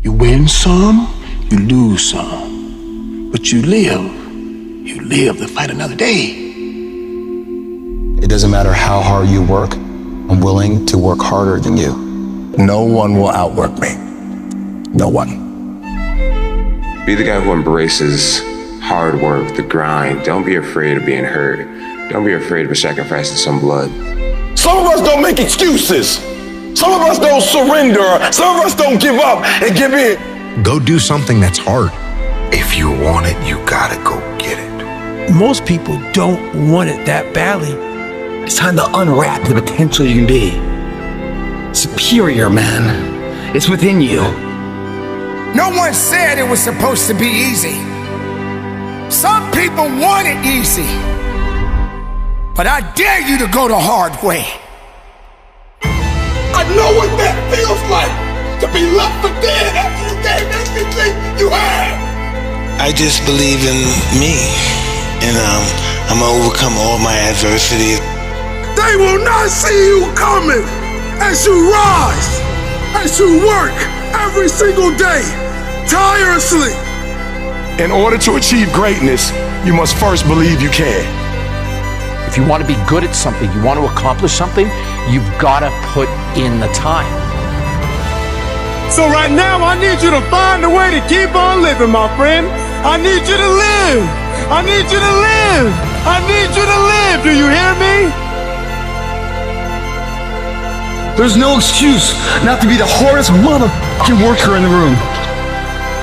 You win some, you lose some. But you live to fight another day. It doesn't matter how hard you work, I'm willing to work harder than you. No one will outwork me. No one. Be the guy who embraces hard work, the grind. Don't be afraid of being hurt. Don't be afraid of sacrificing some blood. Some of us don't make excuses. Some of us don't surrender. Some of us don't give up and give in. Go do something that's hard. If you want it, you gotta go get it. Most people don't want it that badly. It's time to unwrap the potential you can be. Superior, man. It's within you. No one said it was supposed to be easy. Some people want it easy. But I dare you to go the hard way. I know what that feels like, to be left for dead after you gave everything you had. I just believe in me, and I'm gonna overcome all my adversity. They will not see you coming as you rise, as you work every single day, tirelessly. In order to achieve greatness, you must first believe you can. If you want to be good at something, you want to accomplish something, you've got to put in the time. So right now, I need you to find a way to keep on living, my friend. I need you to live. I need you to live. I need you to live. Do you hear me? There's no excuse not to be the hardest motherfucking worker in the room.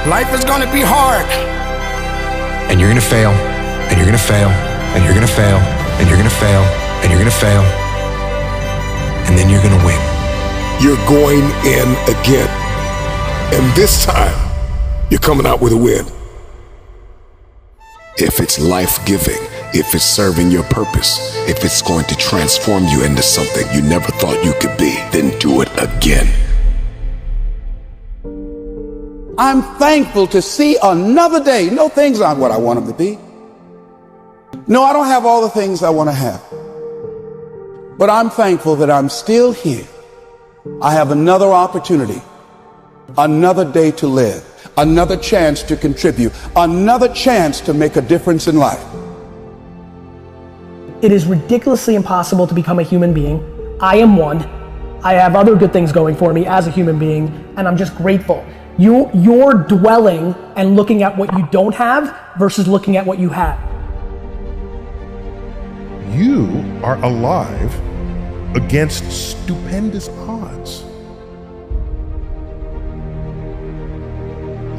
Life is gonna be hard. And you're gonna fail, and you're gonna fail, and you're gonna fail, and you're gonna fail, and you're gonna fail, and then you're gonna win. You're going in again. And this time, you're coming out with a win. If it's life-giving, if it's serving your purpose, if it's going to transform you into something you never thought you could be, then do it again. I'm thankful to see another day. No, things aren't what I want them to be. No, I don't have all the things I want to have. But I'm thankful that I'm still here. I have another opportunity, another day to live, another chance to contribute, another chance to make a difference in life. It is ridiculously impossible to become a human being. I am one. I have other good things going for me as a human being, and I'm just grateful. You're dwelling and looking at what you don't have versus looking at what you have. You are alive against stupendous odds.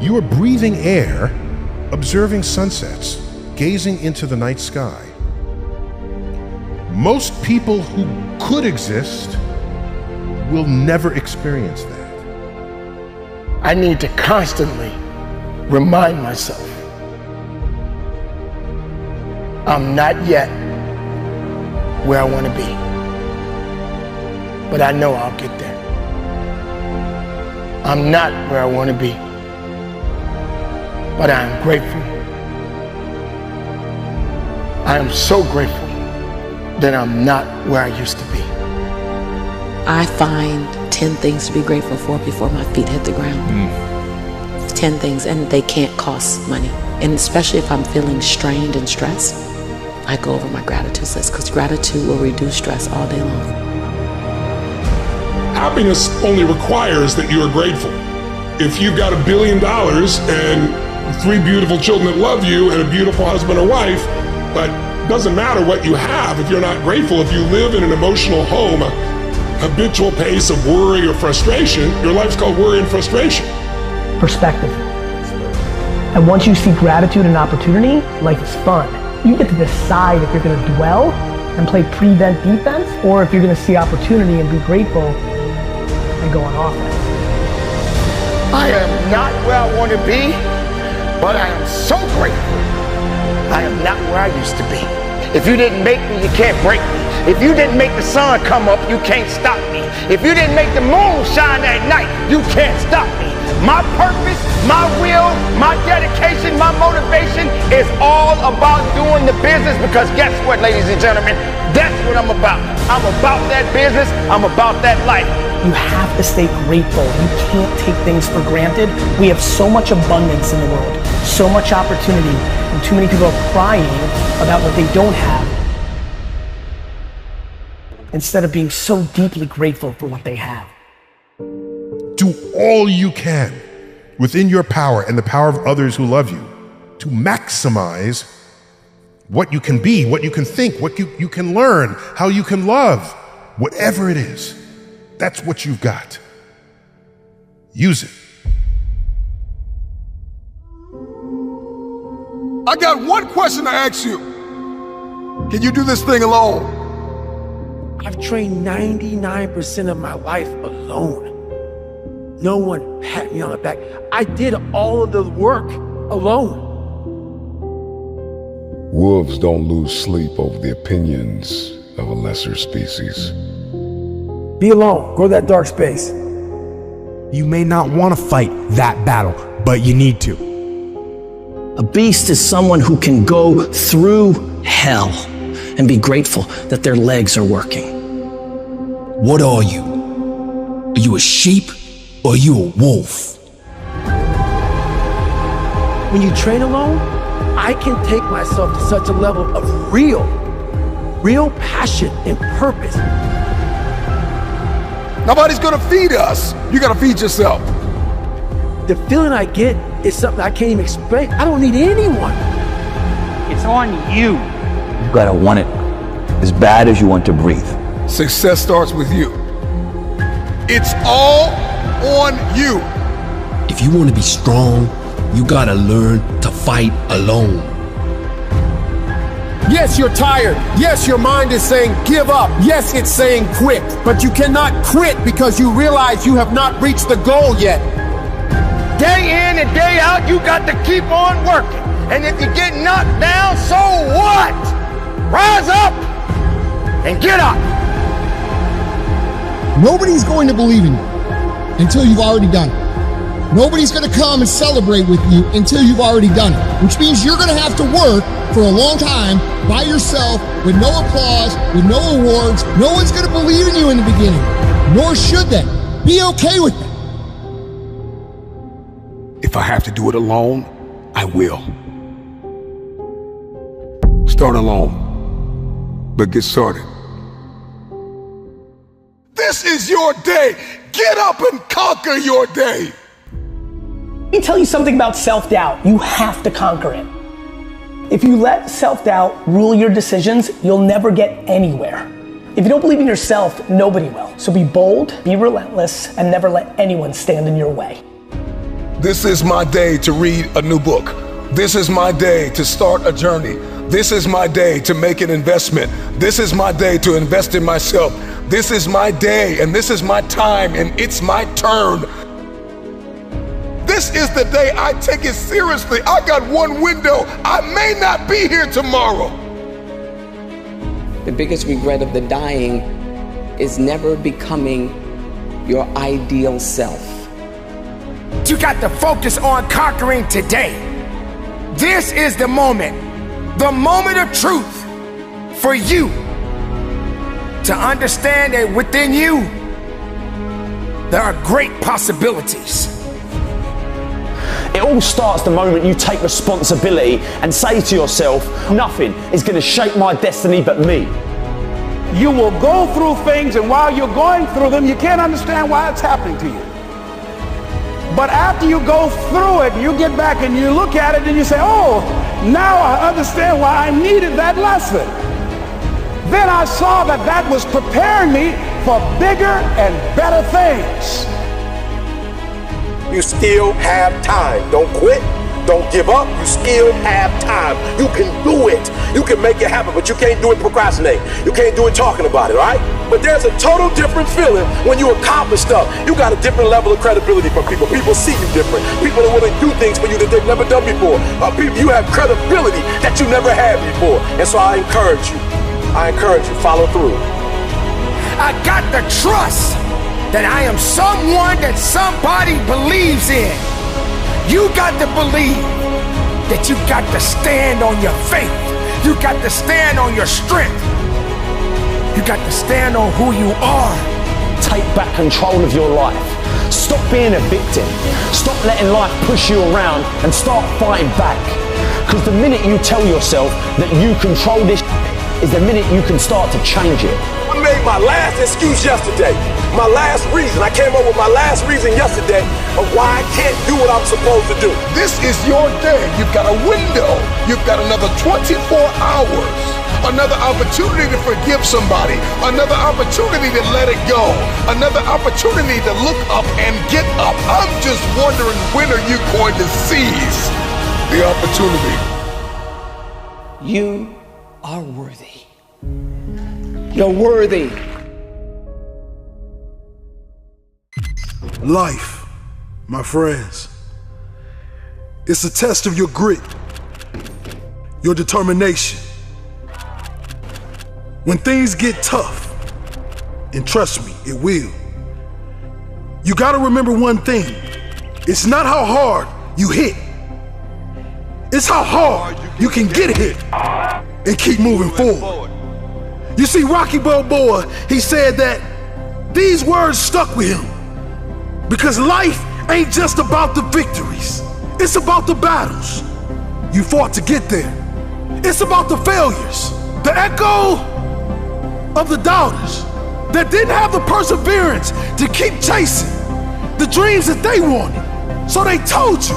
You are breathing air, observing sunsets, gazing into the night sky. Most people who could exist will never experience that. I need to constantly remind myself I'm not yet where I want to be, but I know I'll get there. I'm not where I want to be, but I am grateful. I am so grateful that I'm not where I used to be. I find 10 things to be grateful for before my feet hit the ground. 10 things, and they can't cost money. And especially if I'm feeling strained and stressed, I go over my gratitude list, because gratitude will reduce stress all day long. Happiness only requires that you are grateful. If you've got $1 billion and 3 beautiful children that love you and a beautiful husband or wife, but it doesn't matter what you have if you're not grateful. If you live in an emotional home, a habitual pace of worry or frustration, your life's called worry and frustration. Perspective. And once you see gratitude and opportunity, life is fun. You get to decide if you're going to dwell and play prevent defense, or if you're going to see opportunity and be grateful and go on offense. I am not where I want to be, but I am so grateful. I am not where I used to be. If you didn't make me, you can't break me. If you didn't make the sun come up, you can't stop me. If you didn't make the moon shine at night, you can't stop me. My purpose, my will, my dedication, my motivation is all about doing the business, because guess what, ladies and gentlemen? That's what I'm about. I'm about that business. I'm about that life. You have to stay grateful. You can't take things for granted. We have so much abundance in the world, so much opportunity, and too many people are crying about what they don't have instead of being so deeply grateful for what they have. Do all you can within your power and the power of others who love you to maximize what you can be, what you can think, what you can learn, how you can love, whatever it is. That's what you've got. Use it. I got one question to ask you. Can you do this thing alone? I've trained 99% of my life alone. No one pat me on the back. I did all of the work alone. Wolves don't lose sleep over the opinions of a lesser species. Be alone. Go to that dark space. You may not want to fight that battle, but you need to. A beast is someone who can go through hell and be grateful that their legs are working. What are you? Are you a sheep or are you a wolf? When you train alone, I can take myself to such a level of real passion and purpose. Nobody's gonna feed us. You gotta feed yourself. The feeling I get is something I can't even explain. I don't need anyone. It's on you. You gotta want it as bad as you want to breathe. Success starts with you. It's all on you. If you want to be strong, you gotta learn to fight alone. Yes, you're tired. Yes, your mind is saying give up. Yes, it's saying quit. But you cannot quit because you realize you have not reached the goal yet. Day in and day out, you got to keep on working. And if you get knocked down, so what? Rise up and get up. Nobody's going to believe in you until you've already done it. Nobody's going to come and celebrate with you until you've already done it, which means you're going to have to work for a long time by yourself with no applause, with no awards. No one's going to believe in you in the beginning, nor should they. Be okay with that. If I have to do it alone, I will. Start alone, but get started. This is your day. Get up and conquer your day. Let me tell you something about self-doubt. You have to conquer it. If you let self-doubt rule your decisions, you'll never get anywhere. If you don't believe in yourself, nobody will. So be bold, be relentless, and never let anyone stand in your way. This is my day to read a new book. This is my day to start a journey. This is my day to make an investment. This is my day to invest in myself. This is my day and this is my time and it's my turn. This is the day I take it seriously. I got one window. I may not be here tomorrow. The biggest regret of the dying is never becoming your ideal self. You got to focus on conquering today. This is the moment of truth for you to understand that within you, there are great possibilities. It all starts the moment you take responsibility and say to yourself, nothing is going to shape my destiny but me. You will go through things, and while you're going through them, you can't understand why it's happening to you. But after you go through it, you get back and you look at it and you say, oh, now I understand why I needed that lesson. Then I saw that that was preparing me for bigger and better things. You still have time. Don't quit. Don't give up. You still have time. You can do it. You can make it happen, but you can't do it procrastinating. You can't do it talking about it, right? But there's a total different feeling when you accomplish stuff. You got a different level of credibility from people. People see you different. People are willing to do things for you that they've never done before. You have credibility that you never had before. And so I encourage you. Follow through. I got the trust that I am someone that somebody believes in. You got to believe that you got to stand on your faith. You got to stand on your strength. You got to stand on who you are. take back control of your life. Stop being a victim. Stop letting life push you around and start fighting back. Because the minute you tell yourself that you control this is the minute you can start to change it. I made my last excuse yesterday. My last reason. I came up with my last reason yesterday of why I can't do what I'm supposed to do. This is your day. You've got a window. You've got another 24 hours. Another opportunity to forgive somebody. Another opportunity to let it go. Another opportunity to look up and get up. I'm just wondering, when are you going to seize the opportunity? You are worthy. You're worthy. Life, my friends, it's a test of your grit, your determination. When things get tough, and trust me, it will, you gotta remember one thing. It's not how hard you hit. It's how hard you can get hit and keep moving forward. You see, Rocky Balboa, he said that these words stuck with him. Because life ain't just about the victories. It's about the battles you fought to get there. It's about the failures, the echo of the doubters that didn't have the perseverance to keep chasing the dreams that they wanted. So they told you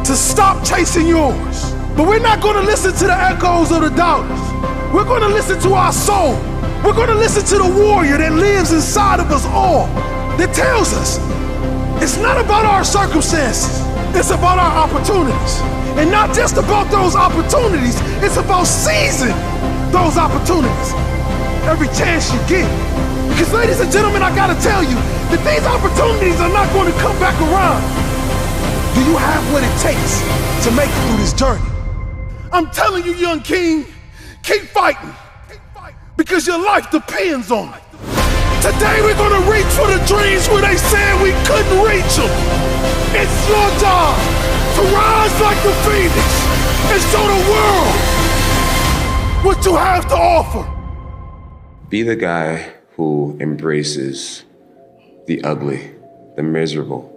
to stop chasing yours. But we're not gonna listen to the echoes of the doubters. We're gonna listen to our soul. We're gonna listen to the warrior that lives inside of us all, that tells us it's not about our circumstances, it's about our opportunities. And not just about those opportunities, it's about seizing those opportunities every chance you get. Because ladies and gentlemen, I gotta tell you that these opportunities are not going to come back around. Do you have what it takes to make it through this journey? I'm telling you, young king, keep fighting, because your life depends on it. Today we're gonna reach for the dreams where they said we couldn't reach them. It's your job to rise like the phoenix and show the world what you have to offer. Be the guy who embraces the ugly, the miserable.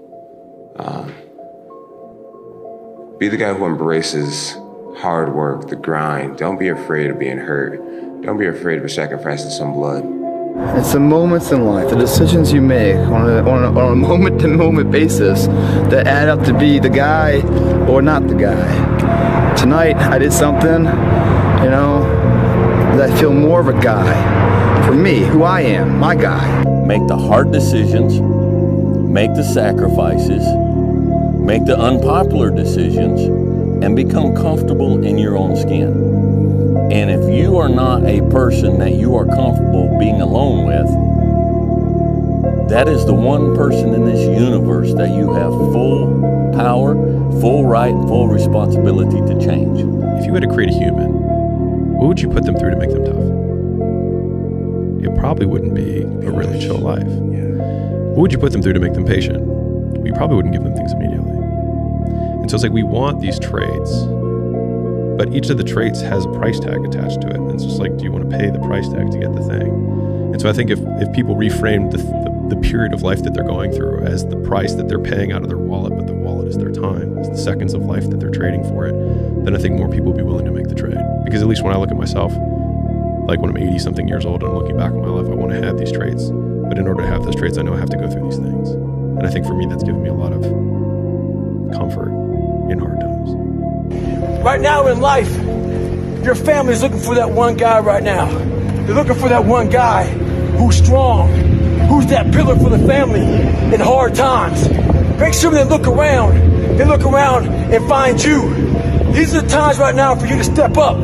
Be the guy who embraces hard work, the grind. Don't be afraid of being hurt. Don't be afraid of sacrificing some blood. It's the moments in life, the decisions you make on a moment-to-moment basis that add up to be the guy or not the guy. Tonight, I did something, that I feel more of a guy. For me, who I am, my guy. Make the hard decisions, make the sacrifices, make the unpopular decisions, and become comfortable in your own skin. And if you are not a person that you are comfortable being alone with, that is the one person in this universe that you have full power, full right, and full responsibility to change. If you had to create a human, what would you put them through to make them tough? It probably wouldn't be a really chill life. What would you put them through to make them patient? You probably wouldn't give them things immediately. And so it's like we want these traits, but each of the traits has a price tag attached to it. And it's just like, do you want to pay the price tag to get the thing? And so I think if people reframe the period of life that they're going through as the price that they're paying out of their wallet, but the wallet is their time, it's the seconds of life that they're trading for it, then I think more people will be willing to make the trade. Because at least when I look at myself, like when I'm 80 something years old and I'm looking back on my life, I want to have these traits. But in order to have those traits, I know I have to go through these things. And I think for me, that's given me a lot of comfort in hard times. Right now in life, your family's looking for that one guy right now. They're looking for that one guy who's strong, who's that pillar for the family in hard times. Make sure they look around and find you. These are the times right now for you to step up.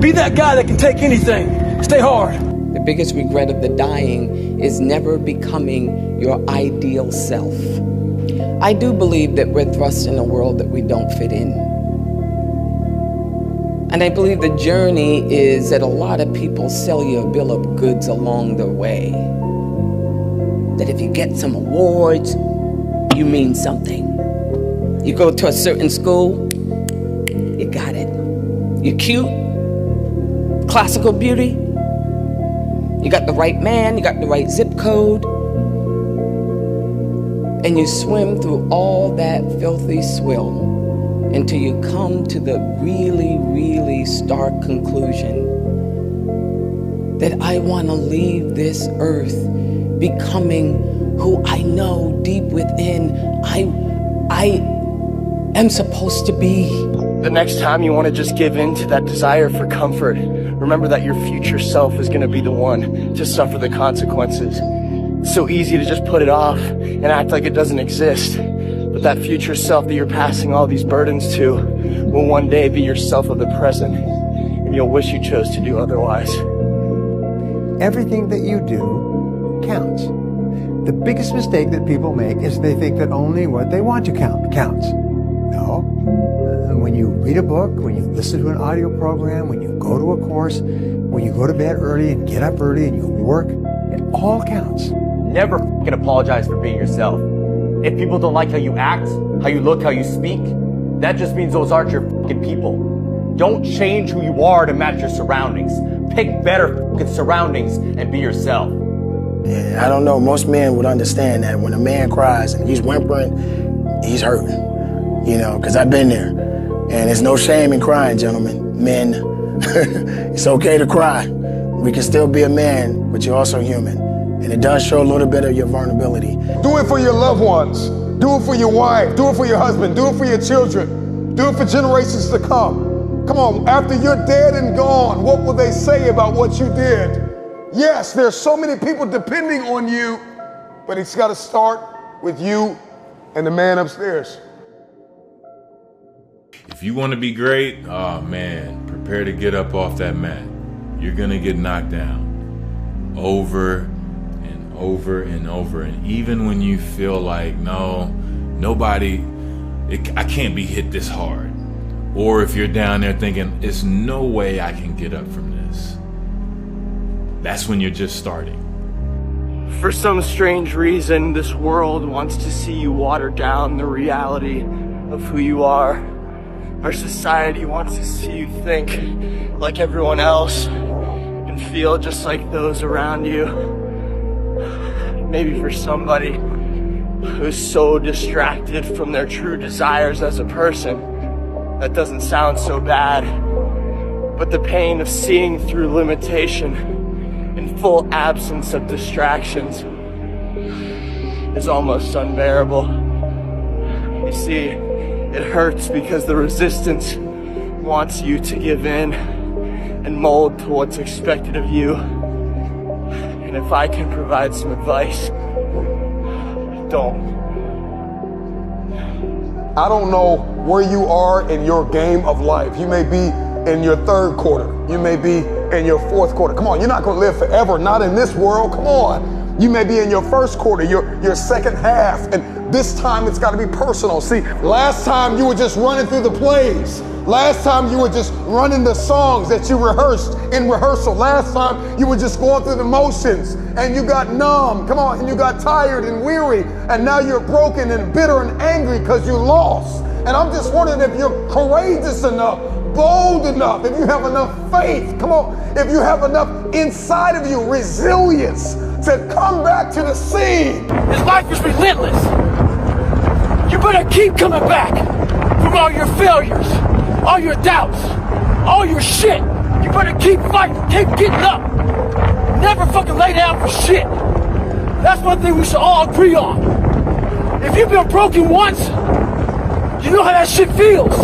Be that guy that can take anything. Stay hard. The biggest regret of the dying is never becoming your ideal self. I do believe that we're thrust in a world that we don't fit in. And I believe the journey is that a lot of people sell you a bill of goods along the way. That if you get some awards, you mean something. You go to a certain school, you got it. You're cute, classical beauty, you got the right man, you got the right zip code, And you swim through all that filthy swill until you come to the really, really stark conclusion that I want to leave this earth becoming who I know deep within I am supposed to be. The next time you want to just give in to that desire for comfort, remember that your future self is going to be the one to suffer the consequences. It's so easy to just put it off and act like it doesn't exist. But that future self that you're passing all these burdens to will one day be yourself of the present, and you'll wish you chose to do otherwise. Everything that you do counts. The biggest mistake that people make is they think that only what they want to count counts. No. When you read a book, when you listen to an audio program, when you go to a course, when you go to bed early and get up early and you work, it all counts. Never fucking apologize for being yourself. If people don't like how you act, how you look, how you speak, that just means those aren't your fucking people. Don't change who you are to match your surroundings. Pick better fucking surroundings and be yourself. Yeah, I don't know, most men would understand that when a man cries and he's whimpering, he's hurting. You know, because I've been there. And there's no shame in crying, gentlemen. Men, it's okay to cry. We can still be a man, but you're also human. And it does show a little bit of your vulnerability. Do it for your loved ones. Do it for your wife. Do it for your husband. Do it for your children. Do it for generations to come. Come on, after you're dead and gone, what will they say about what you did? Yes, there's so many people depending on you, but it's got to start with you and the man upstairs. If you want to be great, oh man, prepare to get up off that mat. You're going to get knocked down over and over and over. And even when you feel like, no, I can't be hit this hard. Or if you're down there thinking, there's no way I can get up from this. That's when you're just starting. For some strange reason, this world wants to see you water down the reality of who you are. Our society wants to see you think like everyone else and feel just like those around you. Maybe for somebody who's so distracted from their true desires as a person, that doesn't sound so bad. But the pain of seeing through limitation in full absence of distractions is almost unbearable. You see, it hurts because the resistance wants you to give in and mold to what's expected of you. And if I can provide some advice, don't. I don't know where you are in your game of life. You may be in your third quarter. You may be in your fourth quarter. Come on, you're not going to live forever, not in this world. Come on. You may be in your first quarter, your second half, and this time it's got to be personal. See, last time you were just running through the plays. Last time you were just running the songs that you rehearsed in rehearsal. Last time you were just going through the motions and you got numb. Come on, and you got tired and weary, and now you're broken and bitter and angry because you lost. And I'm just wondering if you're courageous enough, bold enough, if you have enough faith, come on, if you have enough inside of you resilience to come back to the scene. This life is relentless. You better keep coming back from all your failures, all your doubts, all your shit. You better keep fighting, keep getting up. Never fucking lay down for shit. That's one thing we should all agree on. If you've been broken once, you know how that shit feels.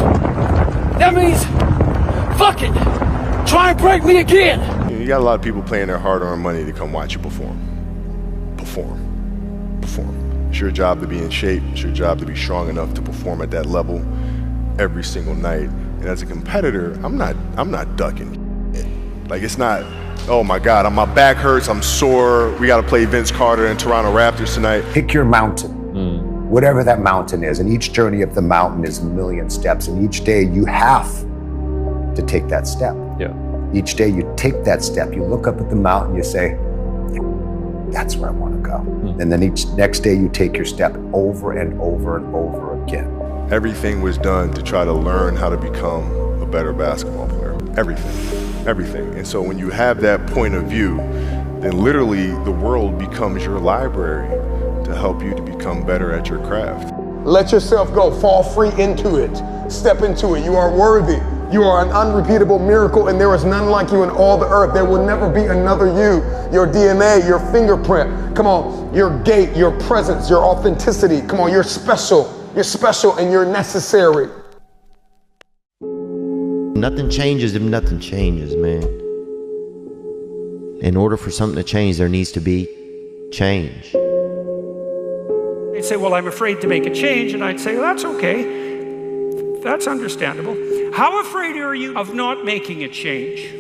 That means, fuck it, try and break me again. You got a lot of people paying their hard-earned money to come watch you perform. It's your job to be in shape. It's your job to be strong enough to perform at that level every single night. And as a competitor, I'm not ducking. Like, it's not, oh my God, my back hurts, I'm sore, we got to play Vince Carter and Toronto Raptors tonight. Pick your mountain, whatever that mountain is, and each journey of the mountain is a million steps, and each day you have to take that step. Yeah. Each day you take that step, you look up at the mountain, you say, that's where I want to go. And then each next day you take your step over and over and over again. Everything was done to try to learn how to become a better basketball player. Everything. And so when you have that point of view, then literally the world becomes your library to to help you to become better at your craft. Let yourself go. Fall free into it. Step into it. You are worthy. You are an unrepeatable miracle, and there is none like you in all the earth. There will never be another you. Your DNA, your fingerprint, come on, your gait, your presence, your authenticity. Come on, you're special. You're special and you're necessary. Nothing changes if nothing changes, man. In order for something to change, there needs to be change. They'd say, well, I'm afraid to make a change, and I'd say, well, that's okay. That's understandable. How afraid are you of not making a change?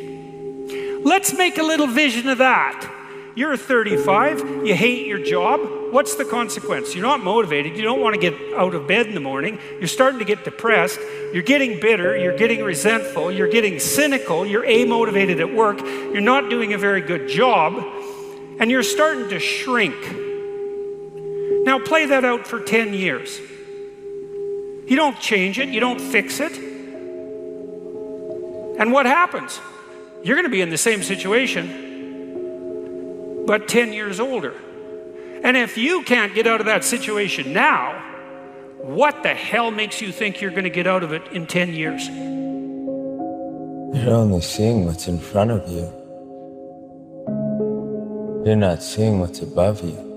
Let's make a little vision of that. You're 35, you hate your job. What's the consequence? You're not motivated, you don't want to get out of bed in the morning, you're starting to get depressed, you're getting bitter, you're getting resentful, you're getting cynical, you're amotivated at work, you're not doing a very good job, and you're starting to shrink. Now play that out for 10 years. You don't change it, you don't fix it. And what happens? You're going to be in the same situation, but 10 years older. And if you can't get out of that situation now, what the hell makes you think you're going to get out of it in 10 years? You're only seeing what's in front of you. You're not seeing what's above you.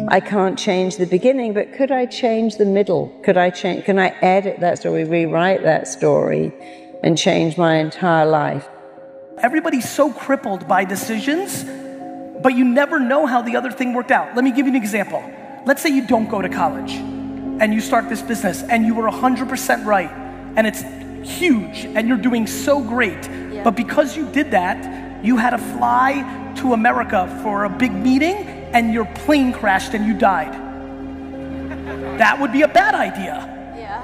I can't change the beginning, but could I change the middle? Can I edit that story, rewrite that story, and change my entire life? Everybody's so crippled by decisions, but you never know how the other thing worked out. Let me give you an example. Let's say you don't go to college, and you start this business, and you were 100% right, and it's huge, and you're doing so great. Yeah. But because you did that, you had to fly to America for a big meeting, and your plane crashed and you died. That would be a bad idea. Yeah.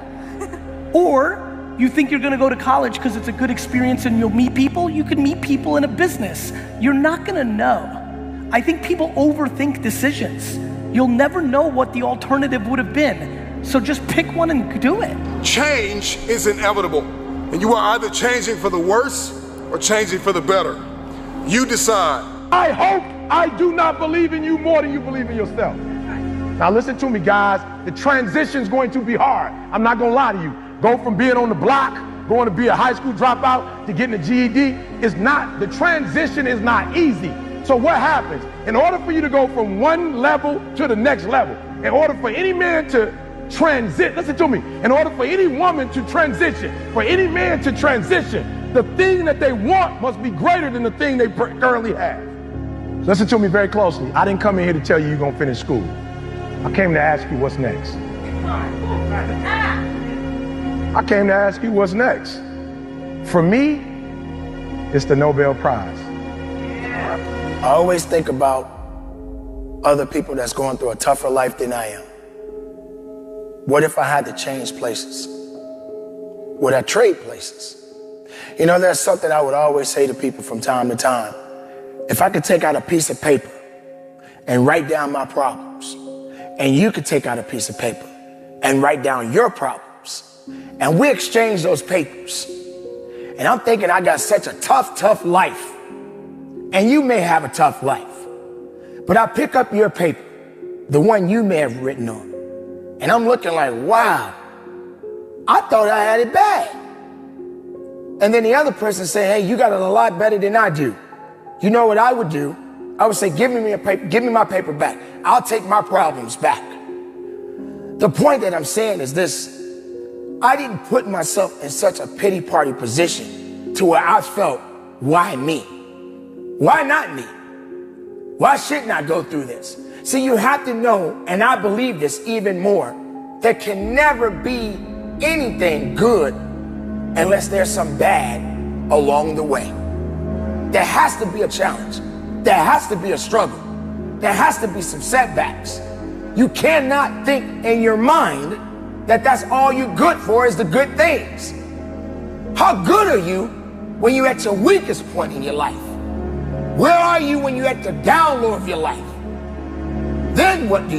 Or you think you're gonna go to college because it's a good experience and you'll meet people. You can meet people in a business. You're not gonna know. I think people overthink decisions. You'll never know what the alternative would have been. So just pick one and do it. Change is inevitable. And you are either changing for the worse or changing for the better. You decide. I hope I do not believe in you more than you believe in yourself. Now listen to me, guys. The transition's going to be hard. I'm not gonna lie to you. Go from being on the block, going to be a high school dropout, to getting a GED, the transition is not easy. So what happens? In order for you to go from one level to the next level, in order for any man to transit, listen to me, in order for any woman to transition, for any man to transition, the thing that they want must be greater than the thing they currently have. Listen to me very closely. I didn't come in here to tell you you're gonna finish school. I came to ask you what's next. I came to ask you what's next. For me, it's the Nobel Prize. I always think about other people that's going through a tougher life than I am. What if I had to change places? Would I trade places? You know, there's something I would always say to people from time to time. If I could take out a piece of paper and write down my problems, and you could take out a piece of paper and write down your problems, and we exchange those papers, and I'm thinking I got such a tough life, and you may have a tough life, but I pick up your paper, the one you may have written on, and I'm looking like, wow, I thought I had it bad. And then the other person say, hey, you got it a lot better than I do. You know what I would do? I would say, give me my paper back. I'll take my problems back. The point that I'm saying is this: I didn't put myself in such a pity party position to where I felt, why me? Why not me? Why shouldn't I go through this? See, you have to know, and I believe this even more, there can never be anything good unless there's some bad along the way. There has to be a challenge. There has to be a struggle. There has to be some setbacks. You cannot think in your mind that that's all you're good for is the good things. How good are you when you're at your weakest point in your life? Where are you when you're at the down low of your life? Then what do?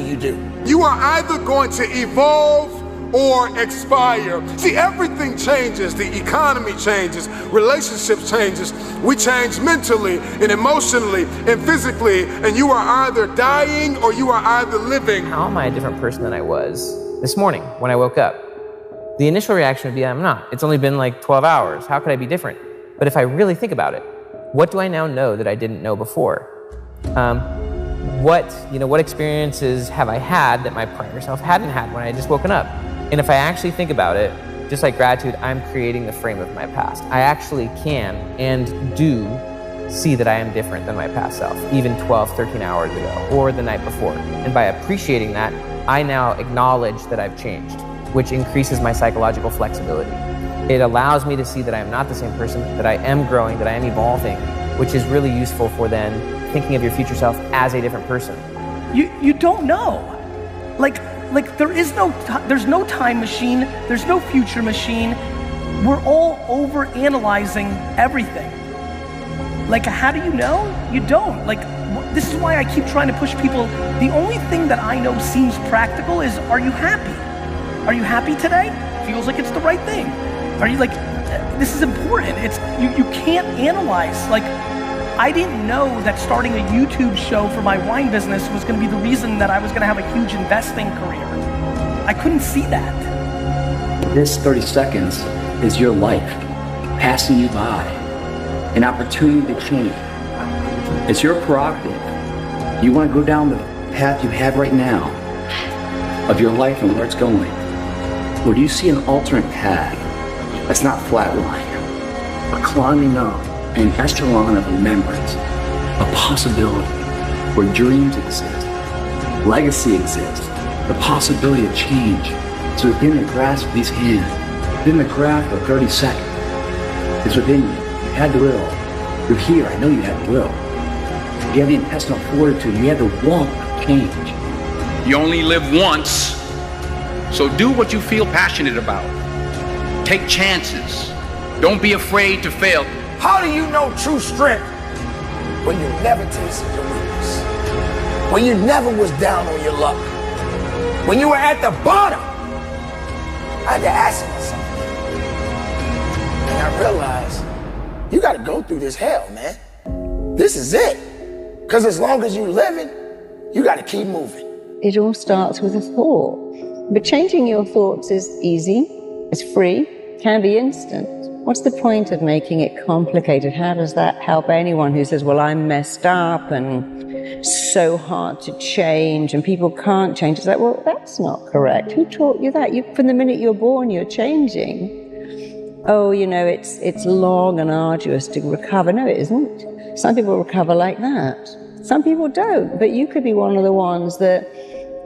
You are either going to evolve or expire. See, everything changes. The economy changes, relationships changes. We change mentally and emotionally and physically, and you are either dying or you are either living. How am I a different person than I was this morning when I woke up? The initial reaction would be, I'm not. It's only been like 12 hours. How could I be different? But if I really think about it, what do I now know that I didn't know before? What experiences have I had that my prior self hadn't had when I had just woken up? And if I actually think about it, just like gratitude, I'm creating the frame of my past. I actually can and do see that I am different than my past self, even 12, 13 hours ago, or the night before. And by appreciating that, I now acknowledge that I've changed, which increases my psychological flexibility. It allows me to see that I am not the same person, that I am growing, that I am evolving, which is really useful for then thinking of your future self as a different person. You don't know. Like there's no time machine, there's no future machine. We're all over analyzing everything. Like, how do you know? You don't. Like, this is why I keep trying to push people. The only thing that I know seems practical is, are you happy? Are you happy today? Feels like it's the right thing. Are you like, this is important. It's you can't analyze. Like, I didn't know that starting a YouTube show for my wine business was gonna be the reason that I was gonna have a huge investing career. I couldn't see that. This 30 seconds is your life passing you by, an opportunity to change. It's your prerogative. You wanna go down the path you have right now of your life and where it's going. Or do you see an alternate path that's not flatline, but climbing up an echelon of remembrance, a possibility where dreams exist, legacy exists, the possibility of change is within the grasp of these hands, within the grasp of 30 seconds. It's within you. You had the will. You're here. I know you had the will. You have the intestinal fortitude. You have the want to change. You only live once, so do what you feel passionate about. Take chances. Don't be afraid to fail. How do you know true strength when you never tasted your weakness? When you never was down on your luck? When you were at the bottom? I had to ask myself. And I realized, you gotta go through this hell, man. This is it. Because as long as you're living, you gotta keep moving. It all starts with a thought. But changing your thoughts is easy, it's free, can be instant. What's the point of making it complicated? How does that help anyone who says, well, I'm messed up and so hard to change and people can't change? It's like, well, that's not correct. Who taught you that? From the minute you're born, you're changing. Oh, it's long and arduous to recover. No, it isn't. Some people recover like that. Some people don't, but you could be one of the ones that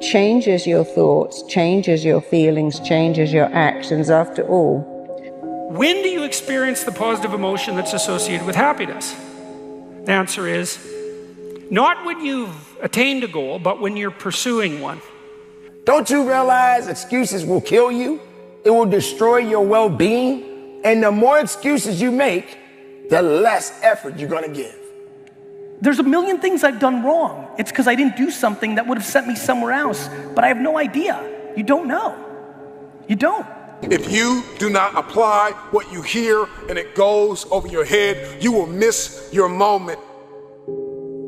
changes your thoughts, changes your feelings, changes your actions after all. When do you experience the positive emotion that's associated with happiness? The answer is, not when you've attained a goal, but when you're pursuing one. Don't you realize excuses will kill you? It will destroy your well-being. And the more excuses you make, the less effort you're gonna give. There's a million things I've done wrong. It's because I didn't do something that would have sent me somewhere else, but I have no idea. You don't know. You don't. If you do not apply what you hear and it goes over your head, you will miss your moment.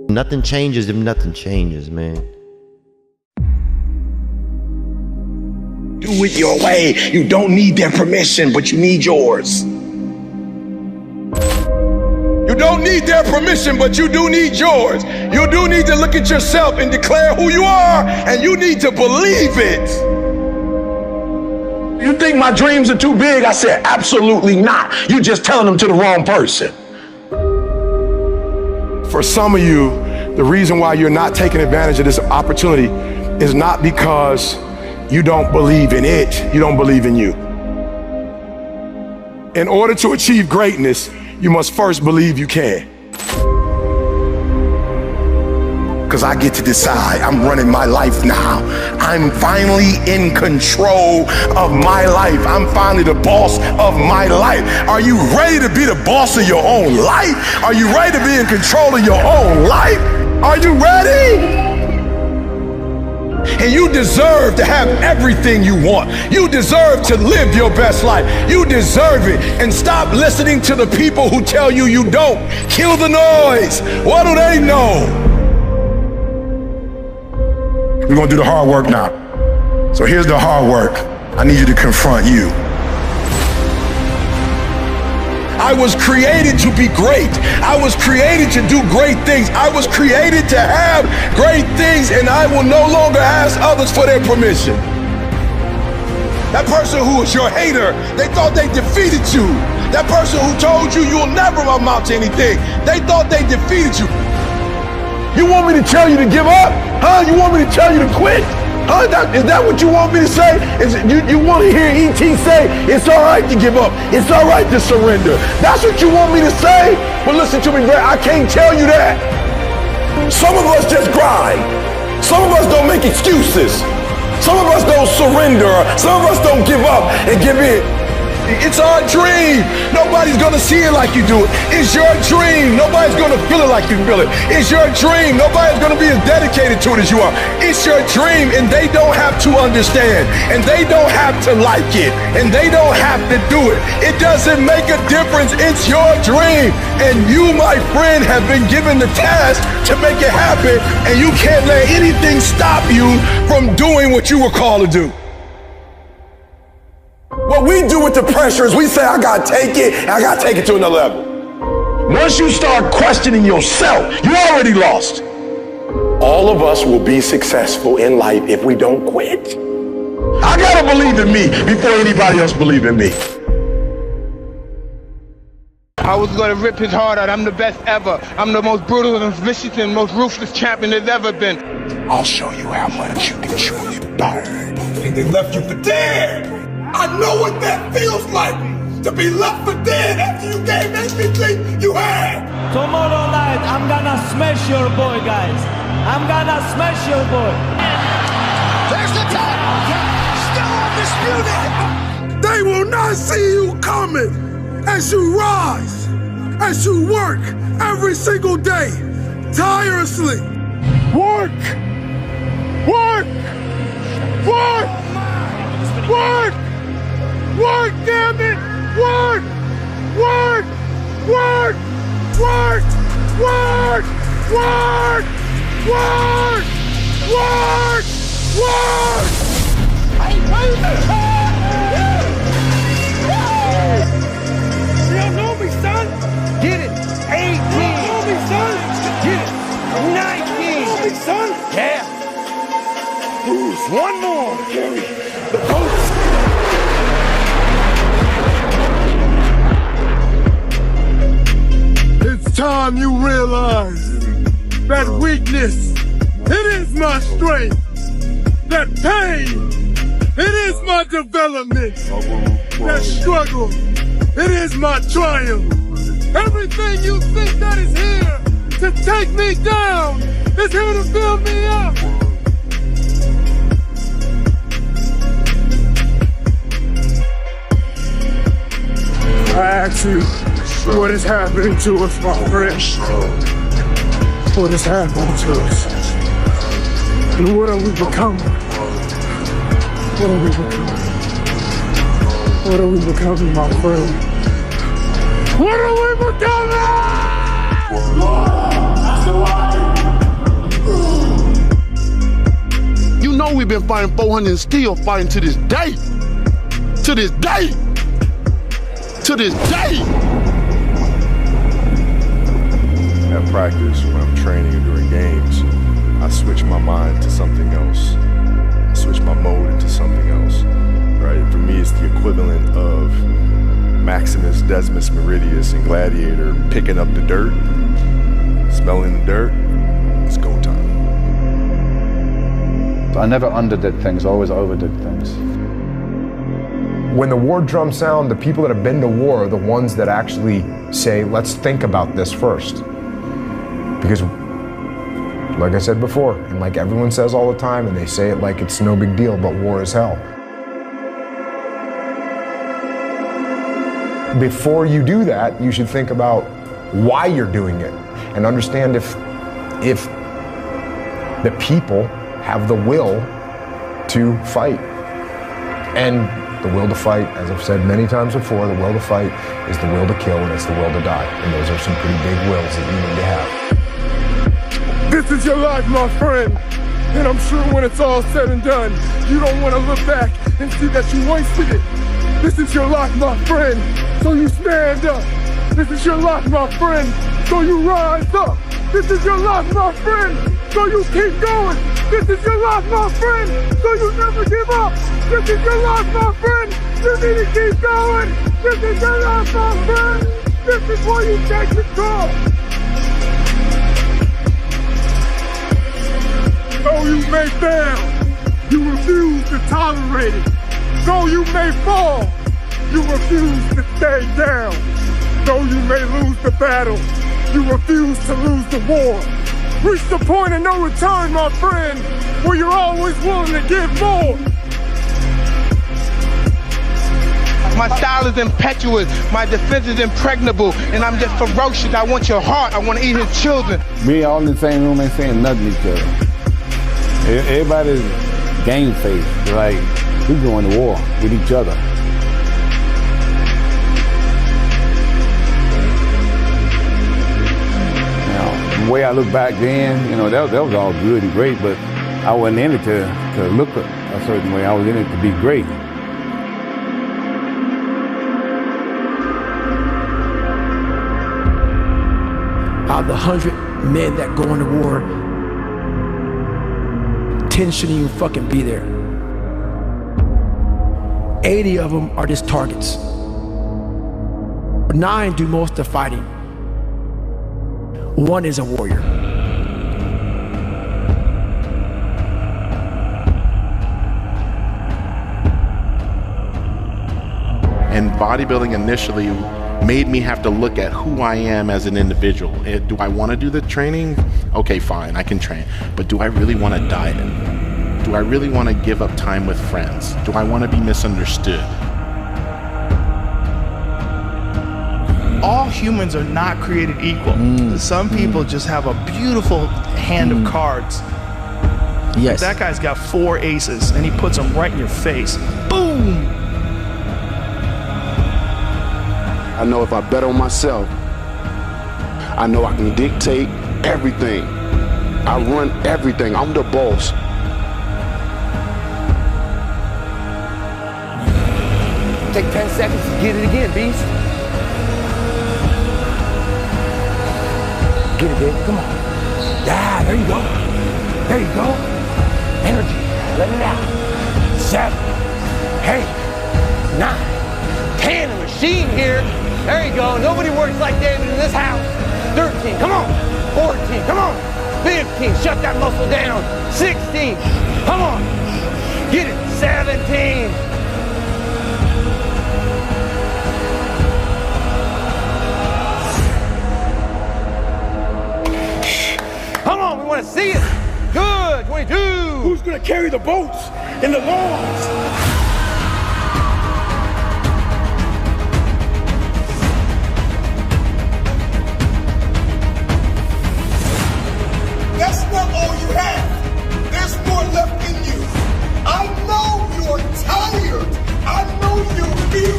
Nothing changes if nothing changes, man. Do it your way. You don't need their permission, but you need yours. You don't need their permission, but you do need yours. You do need to look at yourself and declare who you are, and you need to believe it. You think my dreams are too big? I said, absolutely not. You're just telling them to the wrong person. For some of you, the reason why you're not taking advantage of this opportunity is not because you don't believe in it, you don't believe in you. In order to achieve greatness, you must first believe you can. Because I get to decide. I'm running my life now. I'm finally in control of my life. I'm finally the boss of my life. Are you ready to be the boss of your own life? Are you ready to be in control of your own life? Are you ready? and you deserve to have everything you want. You deserve to live your best life. You deserve it. And stop listening to the people who tell you you don't. Kill the noise. What do they know? We're gonna do the hard work now. So here's the hard work. I need you to confront you. I was created to be great. I was created to do great things. I was created to have great things, and I will no longer ask others for their permission. That person who was your hater, they thought they defeated you. That person who told you you'll never amount to anything, they thought they defeated you. You want me to tell you to give up? Huh? You want me to tell you to quit? Huh? Is that what you want me to say? You want to hear E.T. say, it's all right to give up. It's all right to surrender. That's what you want me to say? But listen to me, Greg, I can't tell you that. Some of us just grind. Some of us don't make excuses. Some of us don't surrender. Some of us don't give up and give in. It's our dream. Nobody's gonna see it like you do it. It's your dream. Nobody's gonna feel it like you feel it. It's your dream. Nobody's gonna be as dedicated to it as you are. It's your dream, and they don't have to understand, and they don't have to like it, and they don't have to do it. It doesn't make a difference. It's your dream, and you, my friend, have been given the task to make it happen, and you can't let anything stop you from doing what you were called to do. What we do with the pressure is we say, I gotta take it, and I gotta take it to another level. Once you start questioning yourself, you already lost. All of us will be successful in life if we don't quit. I gotta believe in me before anybody else believes in me. I was gonna rip his heart out. I'm the best ever. I'm the most brutal and vicious and most ruthless champion there's ever been. I'll show you how much you can truly burn. And they left you for dead. I know what that feels like, to be left for dead after you gave everything you had. Tomorrow night, I'm gonna smash your boy, guys. I'm gonna smash your boy. There's the title, still undisputed. They will not see you coming as you rise, as you work every single day, tirelessly. Work, work, work, work. Work, damn it! Work! Work! Work! Work! Work! Work! Work! Work! Work! You don't know me, son? Get it! 18! You don't know me, son? Get it! 19! You don't know me, son? Yeah! Who's one more to carry the post? It's time you realize that weakness, it is my strength. That pain, it is my development. That struggle, it is my triumph. Everything you think that is here to take me down is here to build me up. I ask you, what is happening to us, my friends? What is happening to us? And what are we becoming? What are we becoming? What are we becoming, my friend? What are we becoming? You know we've been fighting 400 and still fighting to this day. To this day. To this day. At practice, when I'm training and during games, I switch my mind to something else. I switch my mode into something else. Right? For me, it's the equivalent of Maximus, Decimus Meridius, and Gladiator picking up the dirt, smelling the dirt. It's go time. I never underdid things, I always overdid things. When the war drums sound, the people that have been to war are the ones that actually say, let's think about this first. Because, like I said before, and like everyone says all the time, and they say it like it's no big deal, but war is hell. Before you do that, you should think about why you're doing it, and understand if the people have the will to fight. And the will to fight, as I've said many times before, the will to fight is the will to kill and it's the will to die. And those are some pretty big wills that you need to have. This is your life, my friend. And I'm sure when it's all said and done, you don't want to look back and see that you wasted it. This is your life, my friend, so you stand up. This is your life, my friend, so you rise up. This is your life, my friend, so you keep going. This is your life, my friend, so you never give up. This is your life, my friend, you need to keep going. This is your life, my friend. This is where you take control. Though you may fail, you refuse to tolerate it. Though you may fall, you refuse to stay down. Though you may lose the battle, you refuse to lose the war. Reach the point of no return, my friend, where you're always willing to give more. My style is impetuous, my defense is impregnable, and I'm just ferocious. I want your heart, I want to eat his children. We all in the same room ain't saying nothing to each other. Everybody's game face, like we're going to war with each other. Now, the way I look back then, that was all good and great, but I wasn't in it to look a certain way. I was in it to be great. Out of the 100 men that go into war, 10 shouldn't even fucking be there. 80 of them are just targets. 9 do most of the fighting. 1 is a warrior. And bodybuilding initially made me have to look at who I am as an individual. Do I want to do the training? Okay, fine, I can train. But do I really want to diet? Do I really want to give up time with friends? Do I want to be misunderstood? All humans are not created equal. Some people just have a beautiful hand of cards. Yes. That guy's got 4 aces and he puts them right in your face. Boom! I know if I bet on myself, I know I can dictate everything. I run everything. I'm the boss. Take 10 seconds to get it again, beast. Get it, baby. Come on. Yeah, there you go. There you go. Energy. Let it out. 7, 8, 9, 10. A machine here. There you go. Nobody works like David in this house. 13. Come on. 14. Come on. 15. Shut that muscle down. 16. Come on. Get it. 17. Come on. We want to see it. Good. 22. Who's going to carry the boats and the lawns? That's not all you have. There's more left in you. I know you're tired. I know you're weary.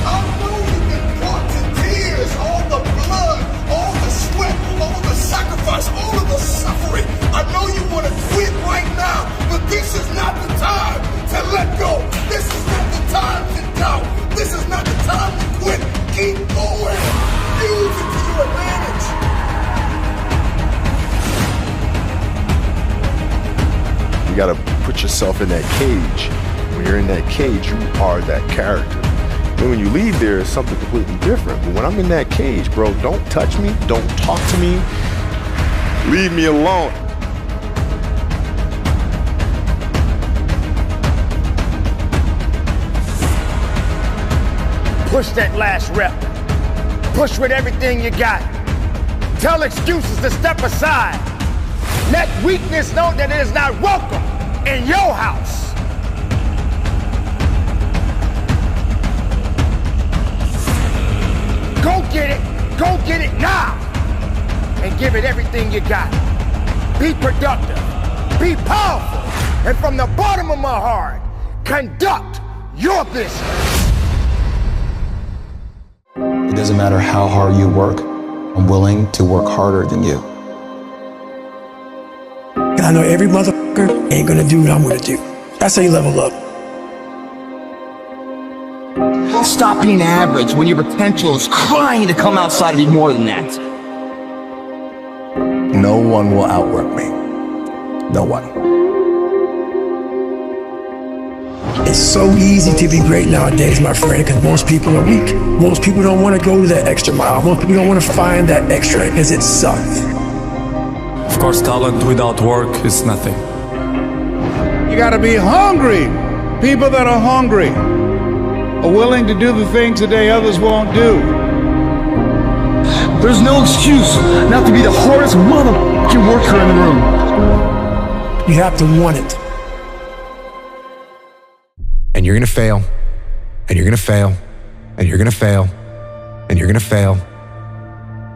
I know you've been brought to tears. All the blood, all the sweat, all the sacrifice, all of the suffering. I know you want to quit right now, but this is not the time to let go. This is not the time to doubt. This is not the time to quit. Keep going. Use it to your advantage. You gotta put yourself in that cage. When you're in that cage, you are that character. And when you leave there, it's something completely different. But when I'm in that cage, bro, don't touch me, don't talk to me, leave me alone. Push that last rep. Push with everything you got. Tell excuses to step aside. Let weakness know that it is not welcome in your house. Go get it now, and give it everything you got. Be productive, be powerful, and from the bottom of my heart, conduct your business. It doesn't matter how hard you work, I'm willing to work harder than you. And I know every motherfucker ain't gonna do what I'm gonna do. That's how you level up. Stop being average when your potential is crying to come outside and be more than that. No one will outwork me. No one. It's so easy to be great nowadays, my friend, because most people are weak. Most people don't want to go to that extra mile. Most people don't want to find that extra because it sucks. Of course, talent without work is nothing. You gotta be hungry. People that are hungry are willing to do the things today others won't do. There's no excuse not to be the hardest motherfucking worker in the room. You have to want it. And you're gonna fail, and you're gonna fail, and you're gonna fail, and you're gonna fail,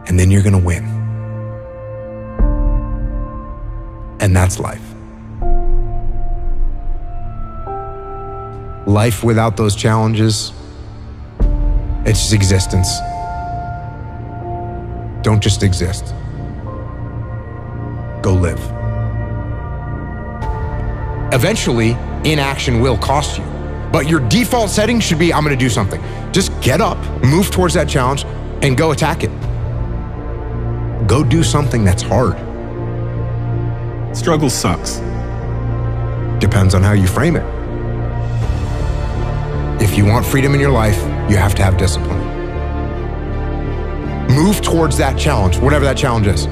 and then you're gonna win. And that's life. Life without those challenges, it's just existence. Don't just exist. Go live. Eventually, inaction will cost you. But your default setting should be, I'm gonna do something. Just get up, move towards that challenge, and go attack it. Go do something that's hard. Struggle sucks. Depends on how you frame it. If you want freedom in your life, you have to have discipline. Move towards that challenge, whatever that challenge is.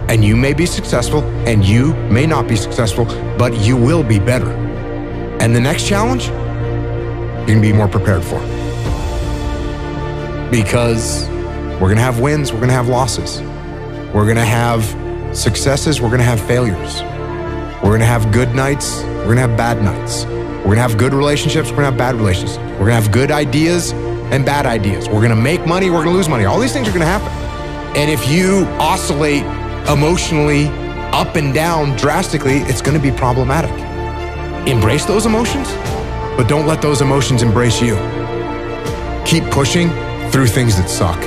And you may be successful, and you may not be successful, but you will be better. And the next challenge, you're gonna be more prepared for. Because we're gonna have wins, we're gonna have losses. We're gonna have successes, we're gonna have failures. We're gonna have good nights, we're gonna have bad nights. We're gonna have good relationships, we're gonna have bad relationships. We're gonna have good ideas and bad ideas. We're gonna make money, we're gonna lose money. All these things are gonna happen. And if you oscillate emotionally up and down drastically, it's gonna be problematic. Embrace those emotions, but don't let those emotions embrace you. Keep pushing through things that suck.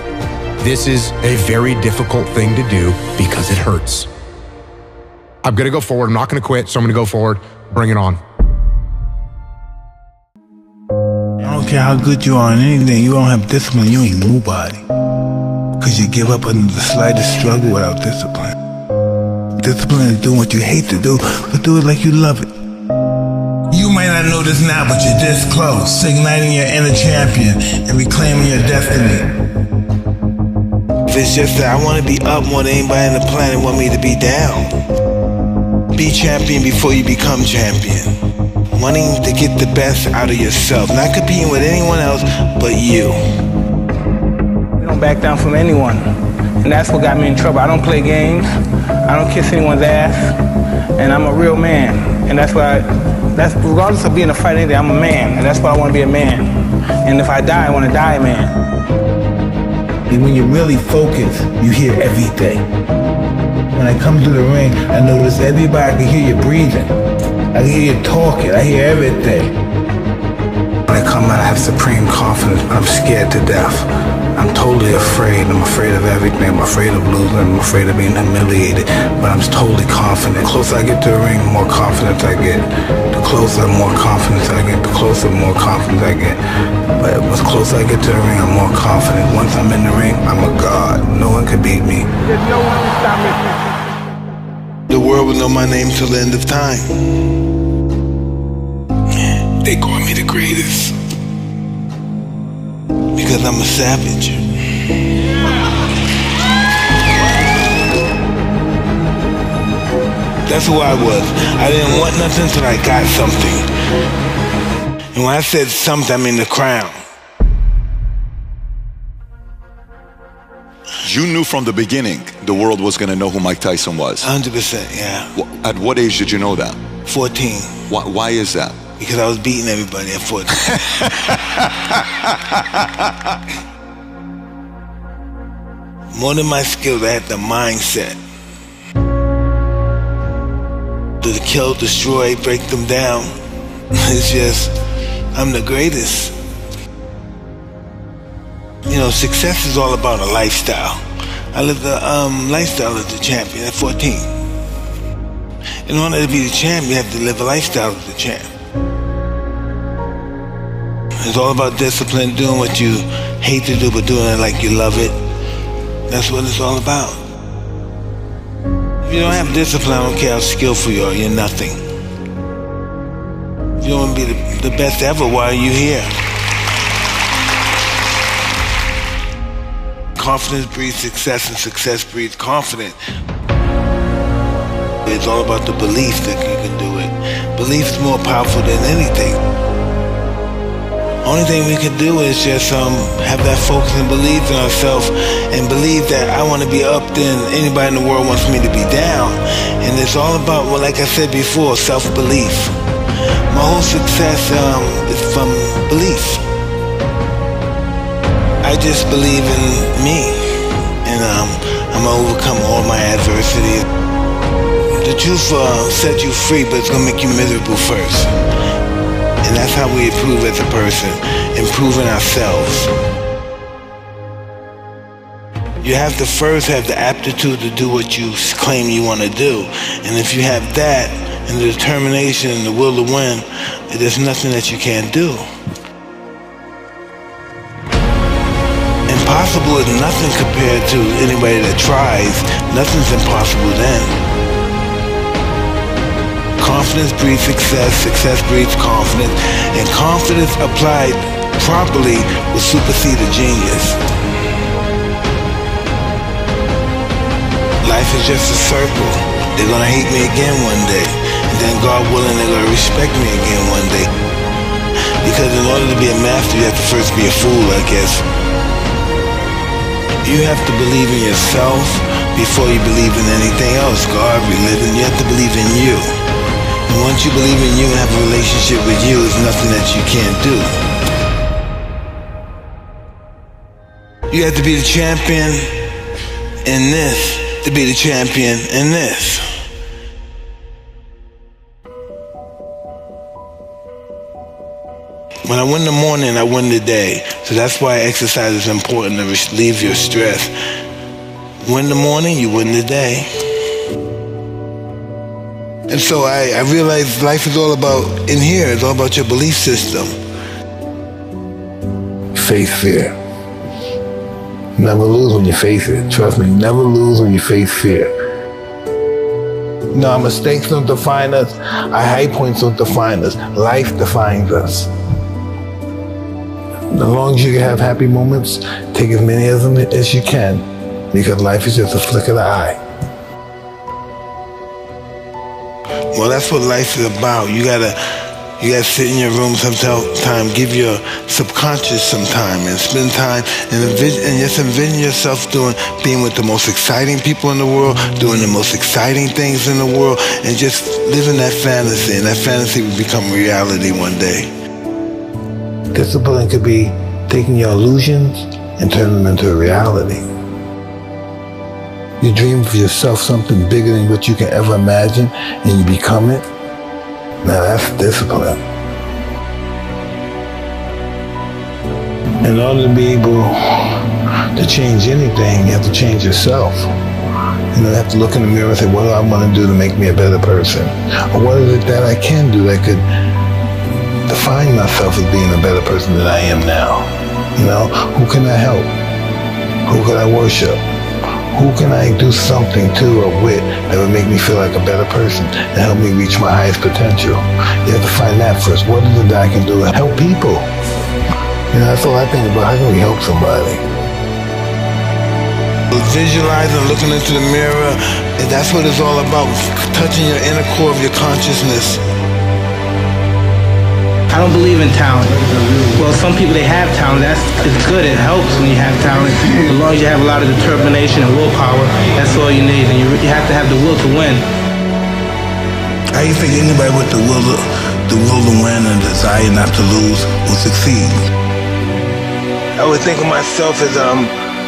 This is a very difficult thing to do because it hurts. I'm gonna go forward, I'm not gonna quit, so I'm gonna go forward, bring it on. I don't care how good you are in anything, you don't have discipline, you ain't nobody. Because you give up under the slightest struggle without discipline. Discipline is doing what you hate to do, but do it like you love it. You might not know this now, but you're this close, igniting your inner champion and reclaiming your destiny. If it's just that I want to be up more than anybody on the planet want me to be down. Be champion before you become champion. Wanting to get the best out of yourself, not competing with anyone else but you. I don't back down from anyone, and that's what got me in trouble. I don't play games, I don't kiss anyone's ass, and I'm a real man. And that's regardless of being a fight or anything, I'm a man, and that's why I want to be a man. And if I die, I want to die a man. And when you're really focused, you hear everything. When I come to the ring, I notice everybody. I can hear you breathing. I can hear you talking. I hear everything. When I come out, I have supreme confidence, but I'm scared to death. I'm totally afraid. I'm afraid of everything. I'm afraid of losing. I'm afraid of being humiliated. But I'm totally confident. The closer I get to the ring, the more confidence I get. The closer, the more confidence I get. The closer, the more confidence I get. But the closer I get to the ring, I'm more confident. Once I'm in the ring, I'm a god. No one can beat me. There's no one to stop me. The world will know my name till the end of time. They call me the greatest. Because I'm a savage. That's who I was. I didn't want nothing till I got something. And when I said something, I mean the crown. You knew from the beginning the world was going to know who Mike Tyson was. 100%, yeah. At what age did you know that? 14. Why is that? Because I was beating everybody at 14. More than my skills, I had the mindset. to kill, destroy, break them down. It's just, I'm the greatest. You know, success is all about a lifestyle. I lived the lifestyle of the champion at 14. In order to be the champ, you have to live a lifestyle of the champ. It's all about discipline, doing what you hate to do, but doing it like you love it. That's what it's all about. If you don't have discipline, I don't care how skillful you are, you're nothing. If you don't want to be the best ever, why are you here? Confidence breeds success, and success breeds confidence. It's all about the belief that you can do it. Belief is more powerful than anything. Only thing we can do is just have that focus and believe in ourselves, and believe that I want to be up, then anybody in the world wants me to be down. And it's all about, well, like I said before, self-belief. My whole success is from belief. I just believe in me, and I'm gonna overcome all my adversity. The truth will set you free, but it's gonna make you miserable first. And that's how we improve as a person, improving ourselves. You have to first have the aptitude to do what you claim you want to do. And if you have that, and the determination and the will to win, there's nothing that you can't do. Impossible is nothing compared to anybody that tries. Nothing's impossible then. Confidence breeds success, success breeds confidence, and confidence applied properly will supersede a genius. Life is just a circle. They're gonna hate me again one day, and then God willing, they're gonna respect me again one day. Because in order to be a master, you have to first be a fool, I guess. You have to believe in yourself before you believe in anything else. God, religion, you have to believe in you. And once you believe in you and have a relationship with you, there's nothing that you can't do. You have to be the champion in this to be the champion in this. When I win the morning, I win the day. So that's why exercise is important, to relieve your stress. Win the morning, you win the day. And so I realized life is all about, in here, it's all about your belief system. Face fear. Never lose when you face it. Trust me, never lose when you face fear. No, our mistakes don't define us. Our high points don't define us. Life defines us. As long as you can have happy moments, take as many of them as you can, because life is just a flick of the eye. Well, that's what life is about. You gotta sit in your room sometime, give your subconscious some time and spend time and just envision yourself being with the most exciting people in the world, doing the most exciting things in the world, and just living that fantasy, and that fantasy will become reality one day. Discipline could be taking your illusions and turning them into a reality. You dream of yourself something bigger than what you can ever imagine, and you become it. Now that's discipline. In order to be able to change anything, you have to change yourself. You know, you have to look in the mirror and say, what do I want to do to make me a better person? Or what is it that I can do that could define myself as being a better person than I am now? You know, who can I help? Who can I worship? Who can I do something to or with that would make me feel like a better person and help me reach my highest potential? You have to find that first. What is it that I can do to help people? You know, that's all I think about. How can we help somebody? Visualizing, looking into the mirror, and that's what it's all about, touching your inner core of your consciousness. I don't believe in talent. Well, some people, they have talent. It's good. It helps when you have talent. As long as you have a lot of determination and willpower, that's all you need. And you have to have the will to win. I think anybody with the will to win and desire not to lose will succeed. I would think of myself as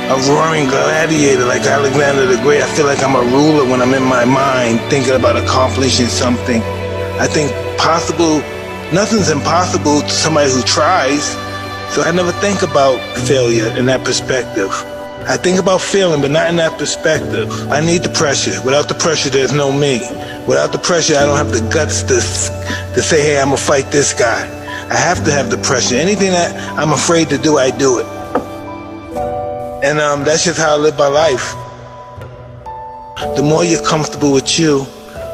a roaring gladiator like Alexander the Great. I feel like I'm a ruler when I'm in my mind thinking about accomplishing something. I think nothing's impossible to somebody who tries. So I never think about failure in that perspective. I think about failing, but not in that perspective. I need the pressure. Without the pressure, there's no me. Without the pressure, I don't have the guts to say, hey, I'm gonna fight this guy. I have to have the pressure. Anything that I'm afraid to do, I do it. And that's just how I live my life. The more you're comfortable with you,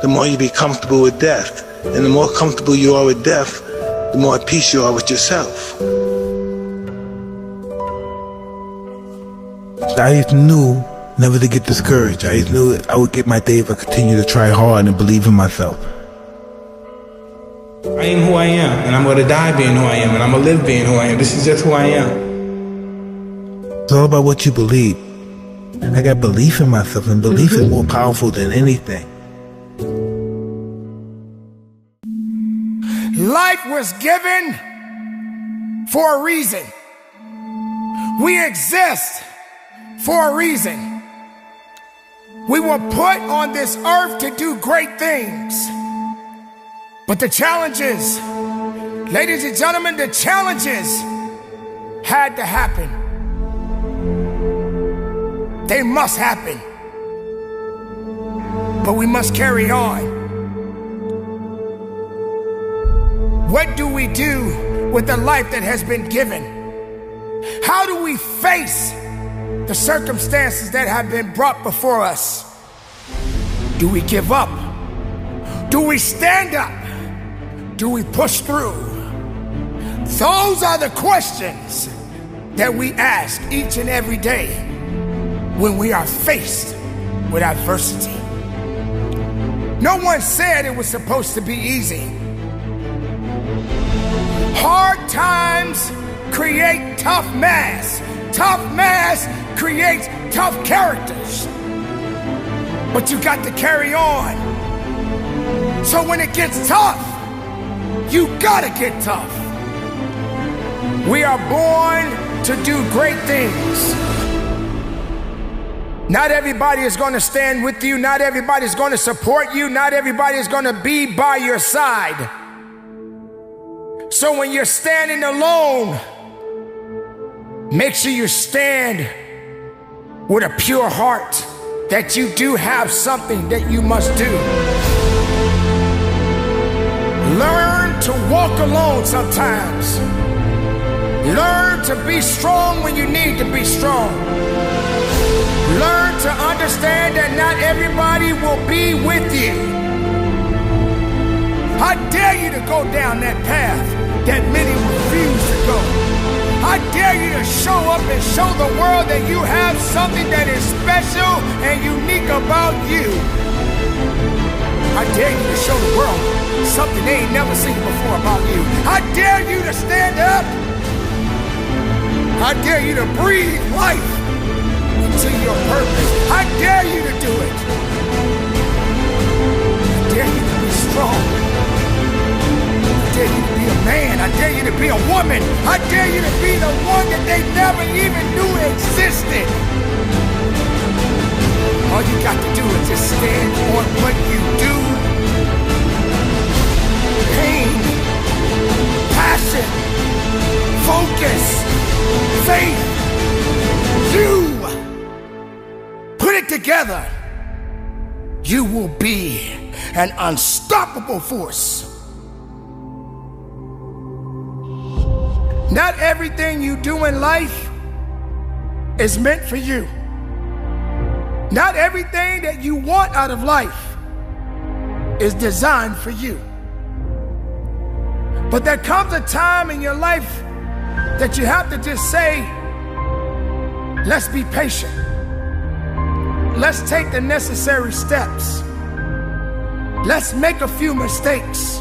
the more you be comfortable with death. And the more comfortable you are with death, the more at peace you are with yourself. I just knew never to get discouraged. I just knew that I would get my day if I continue to try hard and believe in myself. I am who I am, and I'm gonna die being who I am, and I'm gonna live being who I am. This is just who I am. It's all about what you believe. I got belief in myself, and belief is more powerful than anything. Life was given for a reason. We exist for a reason. We were put on this earth to do great things. But the challenges, ladies and gentlemen, the challenges had to happen. They must happen. But we must carry on. What do we do with the life that has been given? How do we face the circumstances that have been brought before us? Do we give up? Do we stand up? Do we push through? Those are the questions that we ask each and every day when we are faced with adversity. No one said it was supposed to be easy. Hard times create tough mass. Tough mass creates tough characters. But you got to carry on. So when it gets tough, you gotta get tough. We are born to do great things. Not everybody is gonna stand with you. Not everybody is gonna support you. Not everybody is gonna be by your side. So when you're standing alone, make sure you stand with a pure heart that you do have something that you must do. Learn to walk alone sometimes. Learn to be strong when you need to be strong. Learn to understand that not everybody will be with you. I dare you to go down that path that many refuse to go. I dare you to show up and show the world that you have something that is special and unique about you. I dare you to show the world something they ain't never seen before about you. I dare you to stand up. I dare you to breathe life into your purpose. I dare you to do it. I dare you to be strong. I dare you to be a man. I dare you to be a woman. I dare you to be the one that they never even knew existed. All you got to do is just stand on what you do. Pain, passion, focus, faith. You put it together. You will be an unstoppable force. Not everything you do in life is meant for you. Not everything that you want out of life is designed for you. But there comes a time in your life that you have to just say, let's be patient. Let's take the necessary steps. Let's make a few mistakes.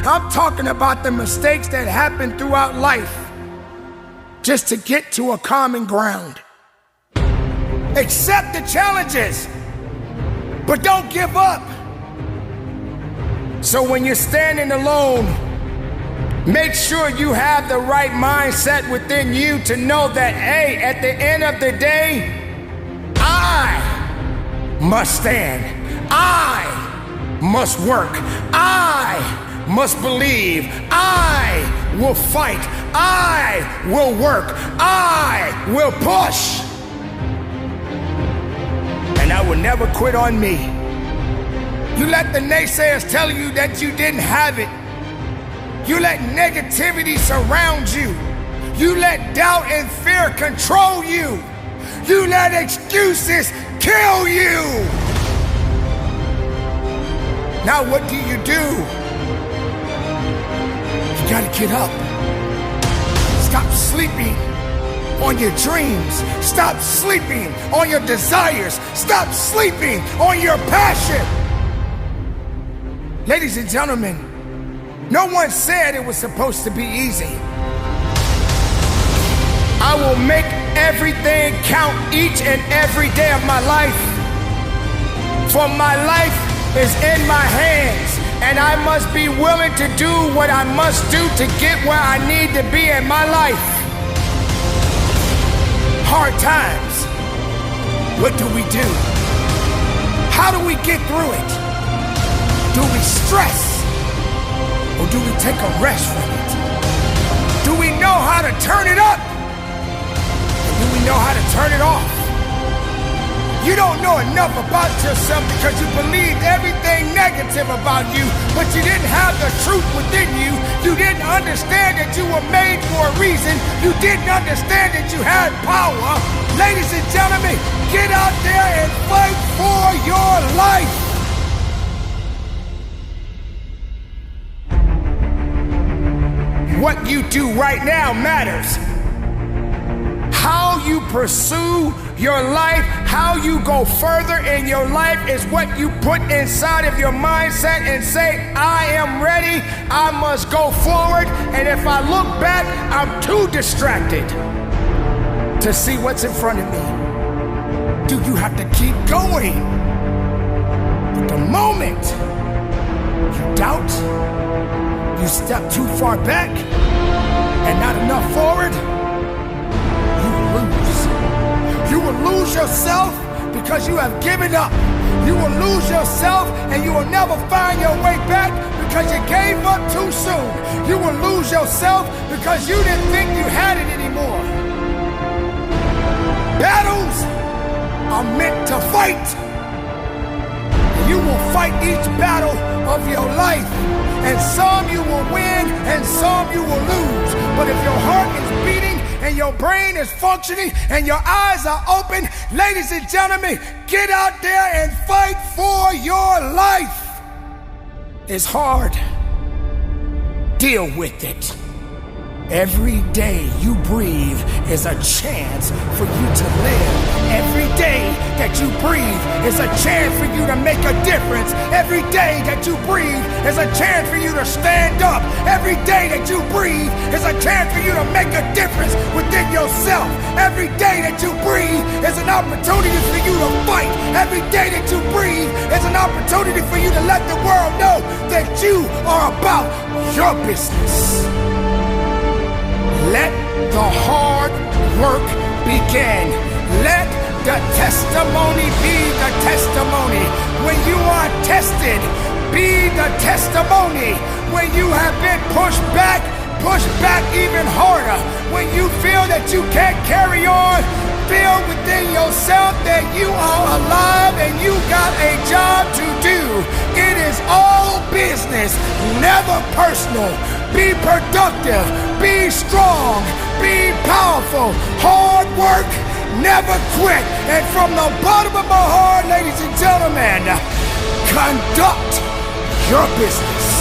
I'm talking about the mistakes that happen throughout life just to get to a common ground. Accept the challenges, but don't give up. So when you're standing alone, Make sure you have the right mindset within you to know that, hey, at the end of the day, I must stand. I must work. I must believe. I will fight. I will work. I will push. And I will never quit on me. You let the naysayers tell you that you didn't have it. You let negativity surround you. You let doubt and fear control you. You let excuses kill you. Now what do? You gotta get up. Stop sleeping on your dreams. Stop sleeping on your desires. Stop sleeping on your passion. Ladies and gentlemen, no one said it was supposed to be easy. I will make everything count each and every day of my life. For my life is in my hands, and I must be willing to do what I must do to get where I need to be in my life. Hard times, what do? How do we get through it? Do we stress? Or do we take a rest from it? Do we know how to turn it up? Or do we know how to turn it off? You don't know enough about yourself because you believed everything negative about you, but you didn't have the truth within you. You didn't understand that you were made for a reason. You didn't understand that you had power. Ladies and gentlemen, get out there and fight for your life. What you do right now matters. How you pursue your life, how you go further in your life is what you put inside of your mindset and say, I am ready, I must go forward, and if I look back, I'm too distracted to see what's in front of me. Do you have to keep going? But the moment you doubt, you step too far back and not enough forward, you will lose. You will lose yourself because you have given up. You will lose yourself and you will never find your way back because you gave up too soon. You will lose yourself because you didn't think you had it anymore. Battles are meant to fight. You will fight each battle of your life. And some you will win, and some you will lose. But if your heart is beating, and your brain is functioning, and your eyes are open, ladies and gentlemen, get out there and fight for your life. It's hard. Deal with it. Every day you breathe is a chance for you to live. Every day that you breathe is a chance for you to make a difference. Every day that you breathe is a chance for you to stand up. Every day that you breathe is a chance for you to make a difference within yourself. Every day that you breathe is an opportunity for you to fight. Every day that you breathe is an opportunity for you to let the world know that you are about your business. Let the hard work begin. Let the testimony be the testimony. When you are tested, be the testimony. When you have been pushed back even harder. When you feel that you can't carry on, feel within yourself that you are alive and you got a job to do. It is all business, never personal. Be productive, be strong, be powerful, hard work, never quit. And from the bottom of my heart, ladies and gentlemen, conduct your business.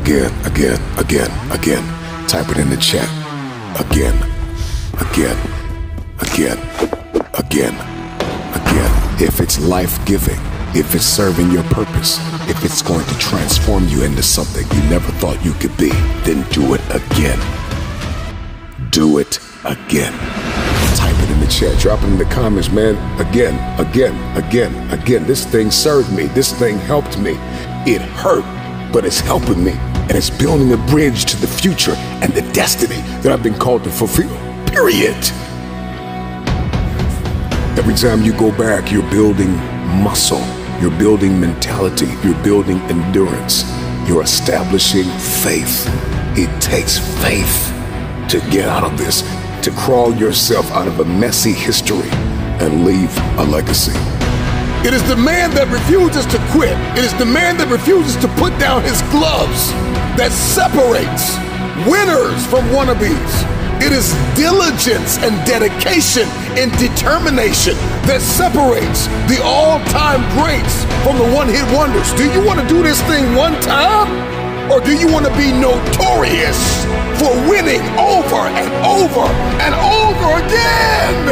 Again. Type it in the chat. Again. If it's life-giving, if it's serving your purpose, if it's going to transform you into something you never thought you could be, then do it again. Do it again. Type it in the chat, drop it in the comments, man. Again. This thing served me. This thing helped me. It hurt, but it's helping me. And it's building a bridge to the future and the destiny that I've been called to fulfill. Period. Every time you go back, you're building muscle. You're building mentality. You're building endurance. You're establishing faith. It takes faith to get out of this, to crawl yourself out of a messy history and leave a legacy. It is the man that refuses to quit. It is the man that refuses to put down his gloves that separates winners from wannabes. It is diligence and dedication and determination that separates the all-time greats from the one-hit wonders. Do you want to do this thing one time? Or do you want to be notorious for winning over and over and over again?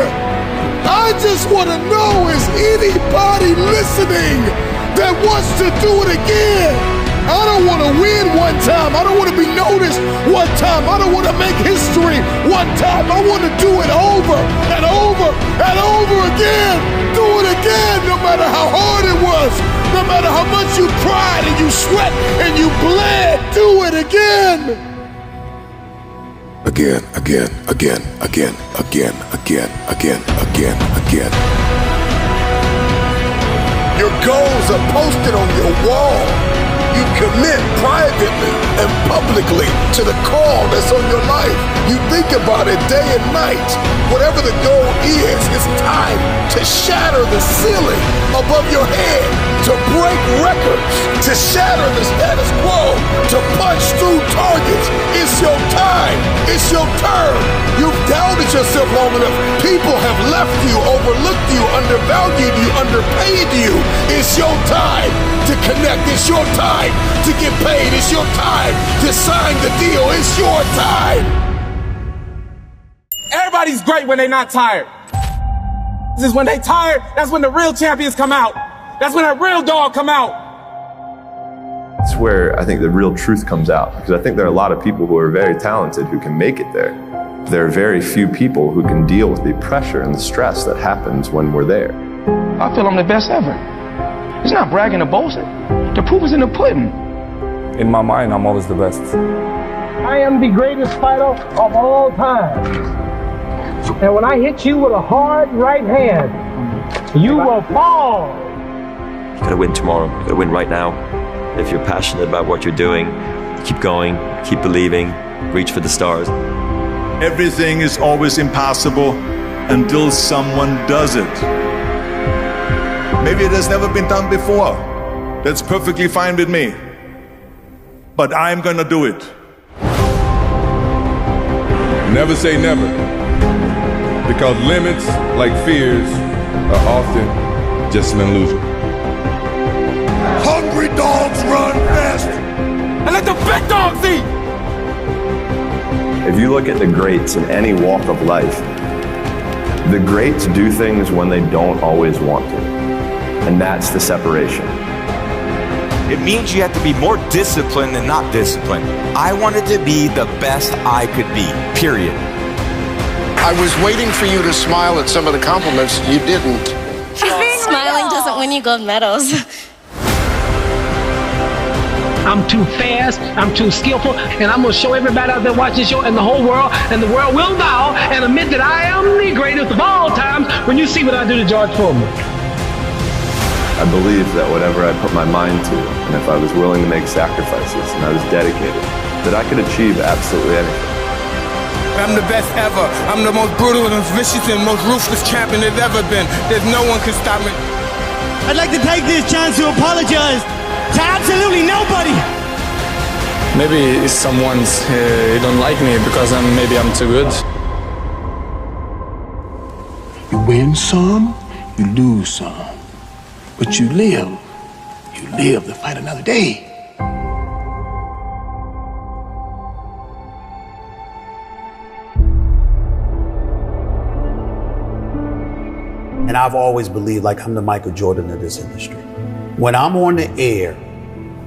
I just want to know, is anybody listening that wants to do it again? I don't want to win one time. I don't want to be noticed one time. I don't want to make history one time. I want to do it over and over and over again. Do it again, no matter how hard it was, no matter how much you cried and you sweat and you bled. Do it again. Again. Your goals are posted on your wall. You commit privately and publicly to the call that's on your life. You think about it day and night. Whatever the goal is, it's time to shatter the ceiling above your head, to break records, to shatter the status quo, to punch through targets. It's your time. It's your turn. You've doubted yourself long enough. People have left you, overlooked you, undervalued you, underpaid you. It's your time to connect. It's your time to get paid. It's your time to sign the deal. It's your time. Everybody's great when they're not tired. This is when they tired, that's when the real champions come out. That's when that real dog come out. It's where I think the real truth comes out, because I think there are a lot of people who are very talented who can make it there. There are very few people who can deal with the pressure and the stress that happens when we're there. I feel I'm the best ever. It's not bragging or boasting. The proof is in the pudding. In my mind, I'm always the best. I am the greatest fighter of all time. And when I hit you with a hard right hand, you will fall. You gotta win tomorrow. You gotta win right now. If you're passionate about what you're doing, keep going, keep believing, reach for the stars. Everything is always impossible until someone does it. Maybe it has never been done before. That's perfectly fine with me. But I'm gonna do it. Never say never, because limits, like fears, are often just an illusion. Hungry dogs run fast. And let the big dogs eat. If you look at the greats in any walk of life, the greats do things when they don't always want to. And that's the separation. It means you have to be more disciplined than not disciplined. I wanted to be the best I could be, period. I was waiting for you to smile at some of the compliments. You didn't. Smiling doesn't win you gold medals. I'm too fast, I'm too skillful, and I'm gonna show everybody out there watching the show and the whole world, and the world will bow and admit that I am the greatest of all times when you see what I do to George Foreman. I believe that whatever I put my mind to, and if I was willing to make sacrifices and I was dedicated, that I could achieve absolutely anything. I'm the best ever. I'm the most brutal and vicious and most ruthless champion there's ever been. There's no one can stop me. I'd like to take this chance to apologize to absolutely nobody. Maybe someone's don't like me because maybe I'm too good. You win some, you lose some. But you live to fight another day. And I've always believed like I'm the Michael Jordan of this industry. When I'm on the air,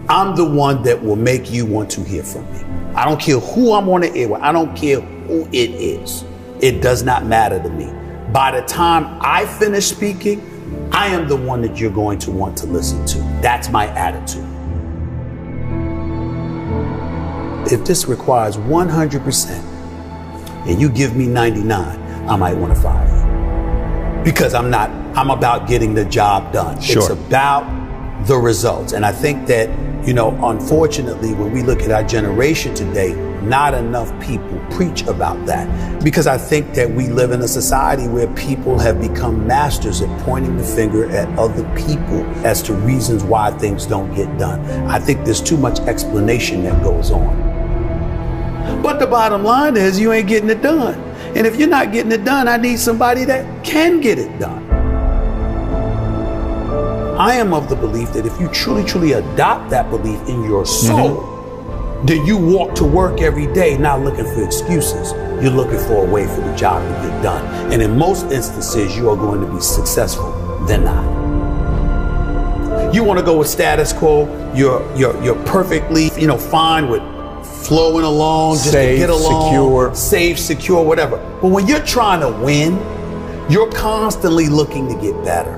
I'm the one that will make you want to hear from me. I don't care who I'm on the air with. I don't care who it is. It does not matter to me. by the time I finish speaking, I am the one that you're going to want to listen to. That's my attitude. If this requires 100% and you give me 99, I might want to fire you. Because I'm about getting the job done. Sure. It's about the results. And I think that, unfortunately, when we look at our generation today, not enough people preach about that. Because I think that we live in a society where people have become masters at pointing the finger at other people as to reasons why things don't get done. I think there's too much explanation that goes on. But the bottom line is you ain't getting it done. And if you're not getting it done, I need somebody that can get it done. I am of the belief that if you truly, truly adopt that belief in your soul, then you walk to work every day not looking for excuses. You're looking for a way for the job to get done. And in most instances, you are going to be successful than not. You want to go with status quo, you're perfectly, fine with flowing along, just safe, to get along, secure. safe, secure, whatever. But when you're trying to win, you're constantly looking to get better.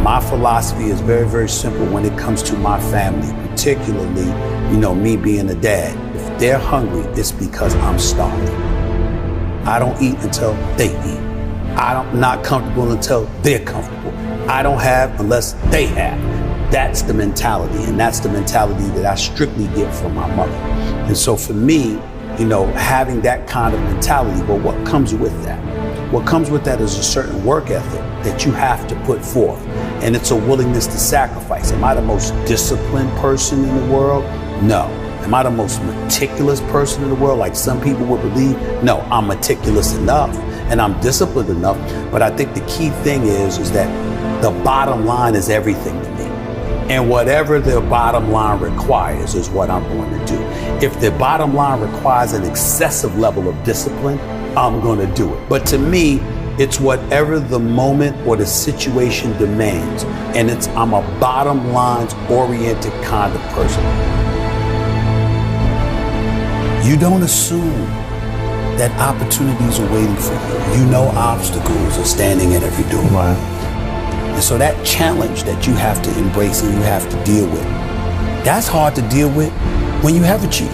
My philosophy is very, very simple when it comes to my family, particularly, me being a dad. If they're hungry, it's because I'm starving. I don't eat until they eat. I'm not comfortable until they're comfortable. I don't have unless they have. That's the mentality, and that's the mentality that I strictly get from my mother. And so for me, having that kind of mentality, well, what comes with that? What comes with that is a certain work ethic that you have to put forth, and it's a willingness to sacrifice. Am I the most disciplined person in the world? No. Am I the most meticulous person in the world, like some people would believe? No, I'm meticulous enough, and I'm disciplined enough, but I think the key thing is that the bottom line is everything to me. And whatever the bottom line requires is what I'm going to do. If the bottom line requires an excessive level of discipline, I'm going to do it. But to me, it's whatever the moment or the situation demands. And I'm a bottom lines oriented kind of person. You don't assume that opportunities are waiting for you. Obstacles are standing at every door. Right. And so that challenge that you have to embrace and you have to deal with, that's hard to deal with when you have achieved.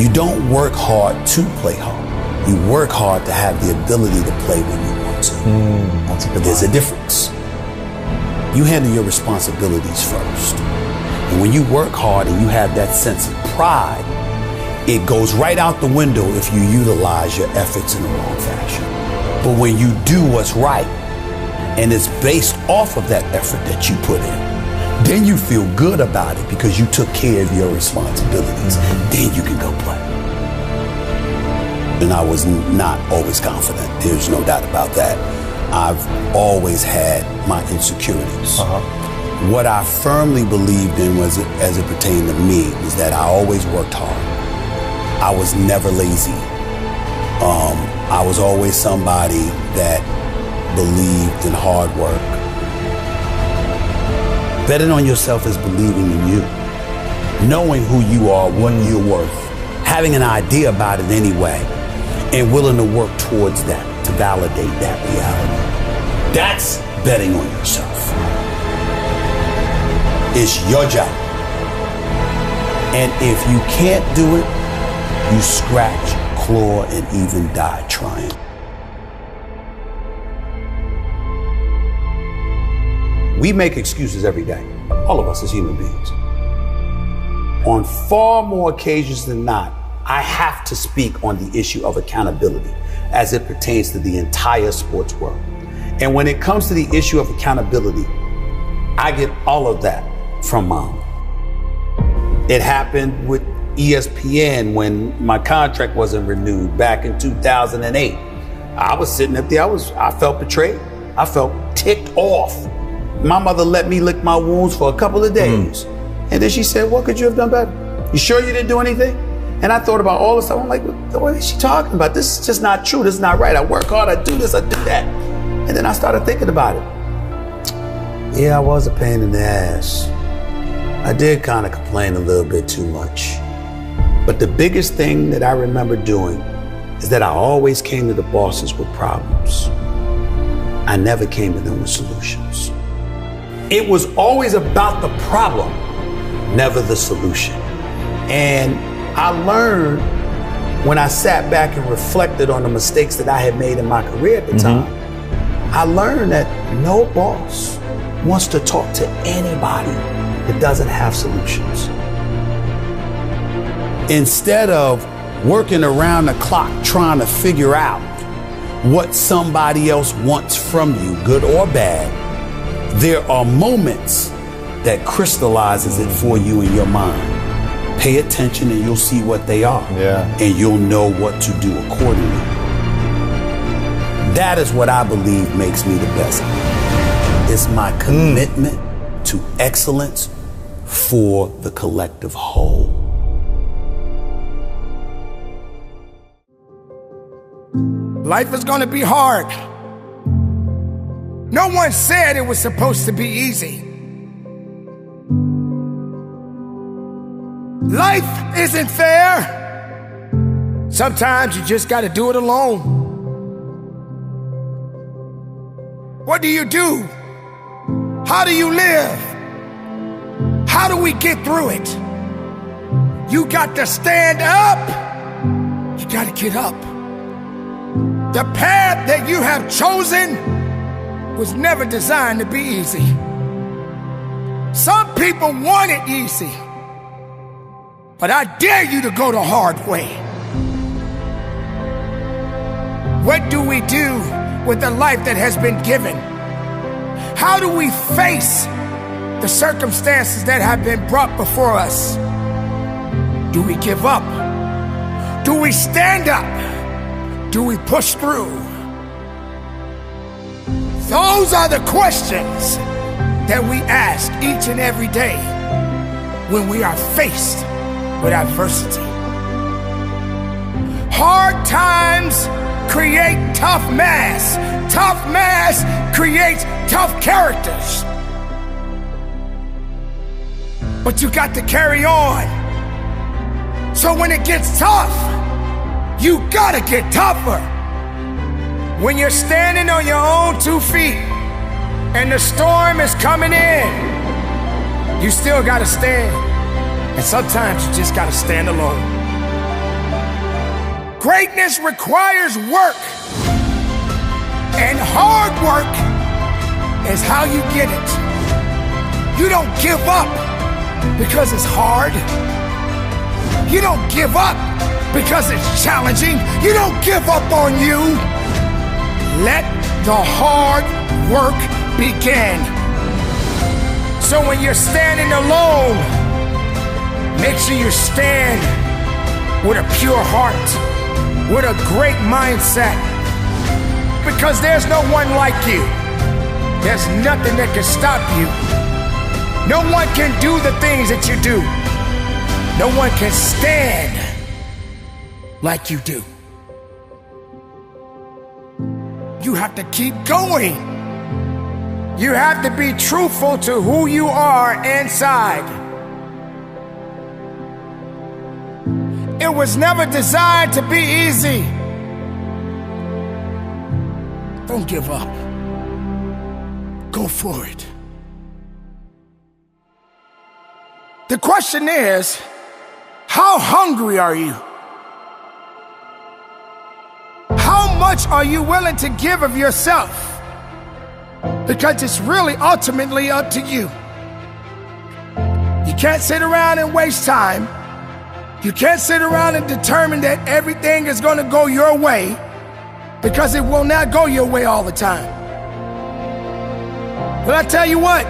You don't work hard to play hard. You work hard to have the ability to play when you want to. But there's a difference. You handle your responsibilities first. And when you work hard and you have that sense of pride, it goes right out the window if you utilize your efforts in the wrong fashion. But when you do what's right, and it's based off of that effort that you put in, then you feel good about it because you took care of your responsibilities. Then you can go play. And I was not always confident. There's no doubt about that. I've always had my insecurities. What I firmly believed in was, as it pertained to me, is that I always worked hard. I was never lazy. I was always somebody that believed in hard work. Betting on yourself is believing in you. Knowing who you are, what you're worth. Having an idea about it anyway, and willing to work towards that, to validate that reality. That's betting on yourself. It's your job. And if you can't do it, you scratch, claw, and even die trying. We make excuses every day, all of us as human beings. On far more occasions than not, I have to speak on the issue of accountability as it pertains to the entire sports world. And when it comes to the issue of accountability, I get all of that from Mom. It happened with ESPN when my contract wasn't renewed back in 2008. I was sitting up there, I felt betrayed. I felt ticked off. My mother let me lick my wounds for a couple of days. And then she said, what could you have done better? You sure you didn't do anything? And I thought about all this stuff. I'm like, what is she talking about? This is just not true. This is not right. I work hard, I do this, I do that. And then I started thinking about it. Yeah, I was a pain in the ass. I did kind of complain a little bit too much. But the biggest thing that I remember doing is that I always came to the bosses with problems. I never came to them with solutions. It was always about the problem, never the solution. And I learned when I sat back and reflected on the mistakes that I had made in my career at the time, I learned that no boss wants to talk to anybody that doesn't have solutions. Instead of working around the clock trying to figure out what somebody else wants from you, good or bad, there are moments that crystallizes it for you in your mind. Pay attention and you'll see what they are. And you'll know what to do accordingly. That is what I believe makes me the best. It's my commitment to excellence for the collective whole. Life is gonna be hard. No one said it was supposed to be easy. Life isn't fair. Sometimes you just gotta do it alone. What do you do? How do you live? How do we get through it? You got to stand up. You gotta get up. The path that you have chosen was never designed to be easy. Some people want it easy, but I dare you to go the hard way. What do we do with the life that has been given? How do we face the circumstances that have been brought before us? Do we give up? Do we stand up? Do we push through? Those are the questions that we ask each and every day when we are faced with adversity. Hard times create tough mass. Tough mass creates tough characters. But you got to carry on. So when it gets tough, you gotta get tougher. When you're standing on your own 2 feet and the storm is coming in, you still gotta stand. And sometimes you just gotta stand alone. Greatness requires work. And hard work is how you get it. You don't give up because it's hard. You don't give up because it's challenging. You don't give up on you. Let the hard work begin. So when you're standing alone, make sure you stand with a pure heart, with a great mindset, because there's no one like you. There's nothing that can stop you. No one can do the things that you do. No one can stand like you do. You have to keep going. You have to be truthful to who you are inside. It was never designed to be easy. Don't give up. Go for it. The question is, how hungry are you? How much are you willing to give of yourself? Because it's really ultimately up to you. You can't sit around and waste time. You can't sit around and determine that everything is going to go your way, because it will not go your way all the time. But I tell you what,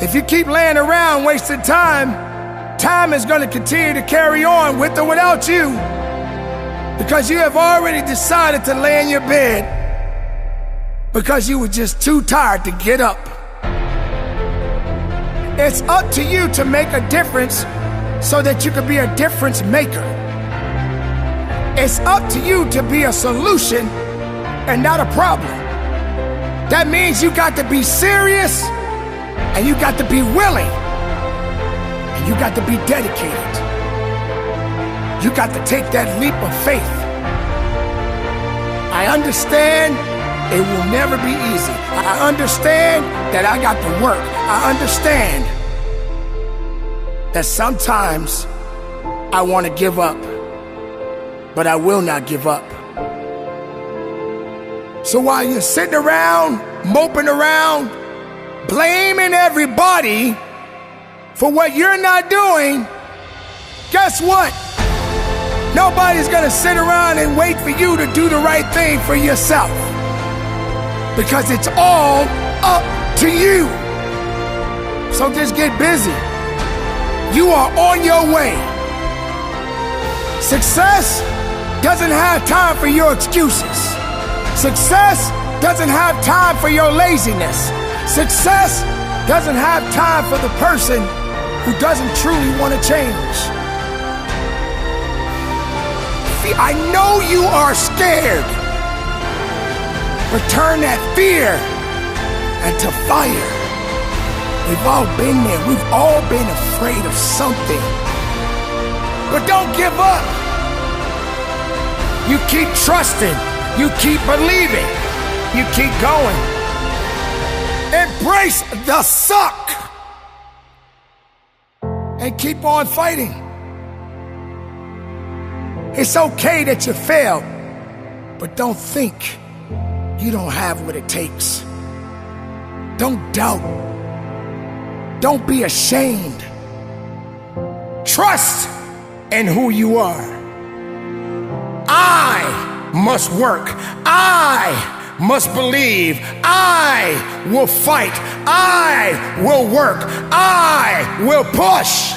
if you keep laying around wasting time, time is going to continue to carry on with or without you, because you have already decided to lay in your bed because you were just too tired to get up. It's up to you to make a difference so that you can be a difference maker. It's up to you to be a solution and not a problem. That means you got to be serious, and you got to be willing, and you got to be dedicated. You got to take that leap of faith I understand it will never be easy. I understand that I got to work. I understand that sometimes I want to give up, but I will not give up. So while you're sitting around, moping around, blaming everybody for what you're not doing, guess what? Nobody's gonna sit around and wait for you to do the right thing for yourself, because it's all up to you. So just get busy. You are on your way. Success doesn't have time for your excuses. Success doesn't have time for your laziness. Success doesn't have time for the person who doesn't truly want to change. I know you are scared. Return that fear into fire. We've all been there. We've all been afraid of something. But don't give up. You keep trusting. You keep believing. You keep going. Embrace the suck. And keep on fighting. It's okay that you failed, but don't think you don't have what it takes. Don't doubt. Don't be ashamed. Trust in who you are. I must work. I must believe. I will fight. I will work. I will push.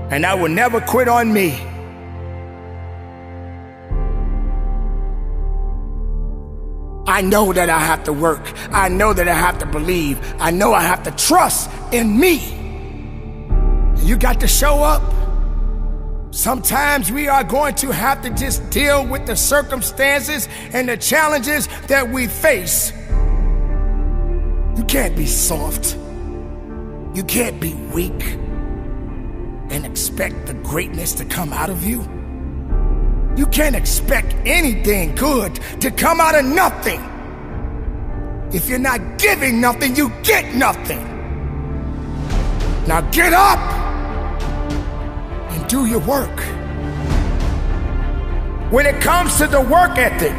And I will never quit on me. I know that I have to work. I know that I have to believe. I know I have to trust in me. You got to show up. Sometimes we are going to have to just deal with the circumstances and the challenges that we face. You can't be soft. You can't be weak and expect the greatness to come out of you. You can't expect anything good to come out of nothing. If you're not giving nothing, you get nothing. Now get up and do your work. When it comes to the work ethic,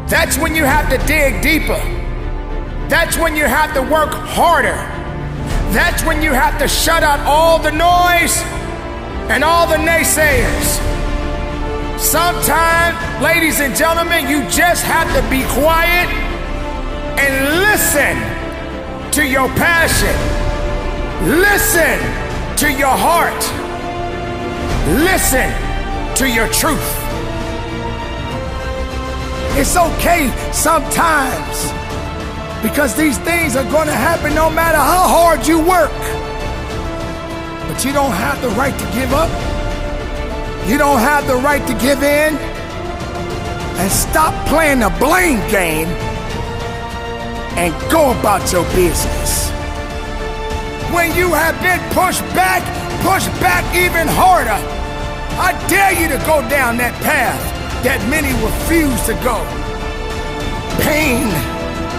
that's when you have to dig deeper. That's when you have to work harder. That's when you have to shut out all the noise and all the naysayers. Sometimes, ladies and gentlemen, you just have to be quiet and listen to your passion. Listen to your heart. Listen to your truth. It's okay sometimes, because these things are going to happen no matter how hard you work. But you don't have the right to give up. You don't have the right to give in. And stop playing the blame game and go about your business. When you have been pushed back even harder. I dare you to go down that path that many refuse to go. Pain,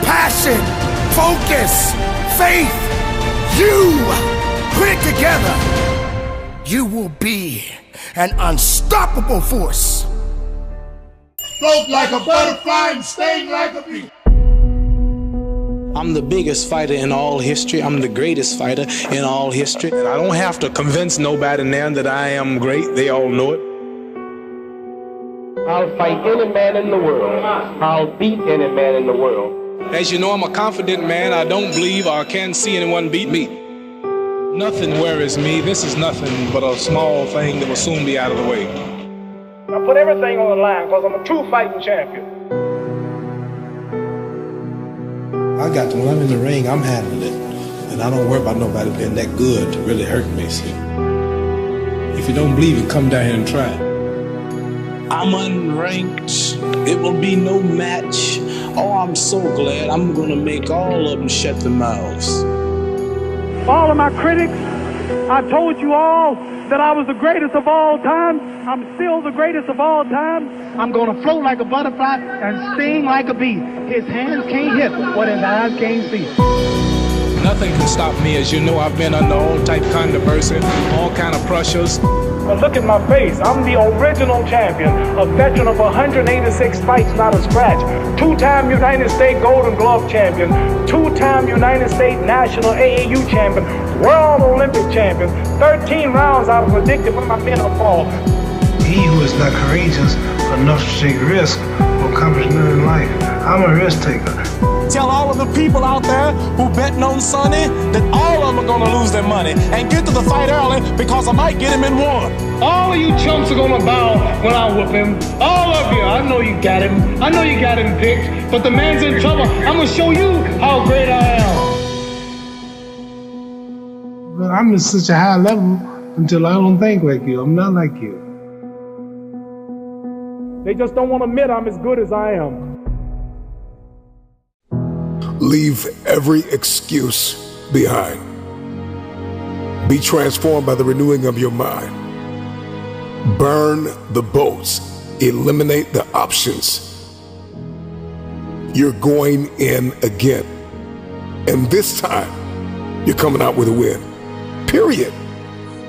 passion, focus, faith. You put it together. You will be an unstoppable force. Float like a butterfly and sting like a bee. I'm the biggest fighter in all history. I'm the greatest fighter in all history. And I don't have to convince nobody now that I am great. They all know it. I'll fight any man in the world. I'll beat any man in the world. As you know, I'm a confident man. I don't believe or can't see anyone beat me. Nothing worries me. This is nothing but a small thing that will soon be out of the way. I put everything on the line because I'm a true fighting champion. I got to, when I'm in the ring, I'm handling it. And I don't worry about nobody being that good to really hurt me, see. If you don't believe it, come down here and try it. I'm unranked. It will be no match. Oh, I'm so glad. I'm going to make all of them shut their mouths. For all of my critics, I told you all that I was the greatest of all time. I'm still the greatest of all time. I'm going to float like a butterfly and sting like a bee. His hands can't hit what his eyes can't see. Nothing can stop me. As you know, I've been under all type kind of person, all kind of pressures. But look at my face. I'm the original champion, a veteran of 186 fights, not a scratch. Two-time United States Golden Glove champion, two-time United States National AAU champion, World Olympic champion, 13 rounds I was predicted when my men will fall. He who is not courageous enough to take risk will accomplish nothing in life. I'm a risk taker. Tell all of the people out there who betting on Sonny that all of them are gonna lose their money and get to the fight early because I might get him in one. All of you chumps are gonna bow when I whoop him. All of you. I know you got him. I know you got him picked, but the man's in trouble. I'm gonna show you how great I am. But I'm at such a high level until I don't think like you. I'm not like you. They just don't want to admit I'm as good as I am. Leave every excuse behind. Be transformed by the renewing of your mind. Burn the boats. Eliminate the options. You're going in again. And this time, you're coming out with a win. Period.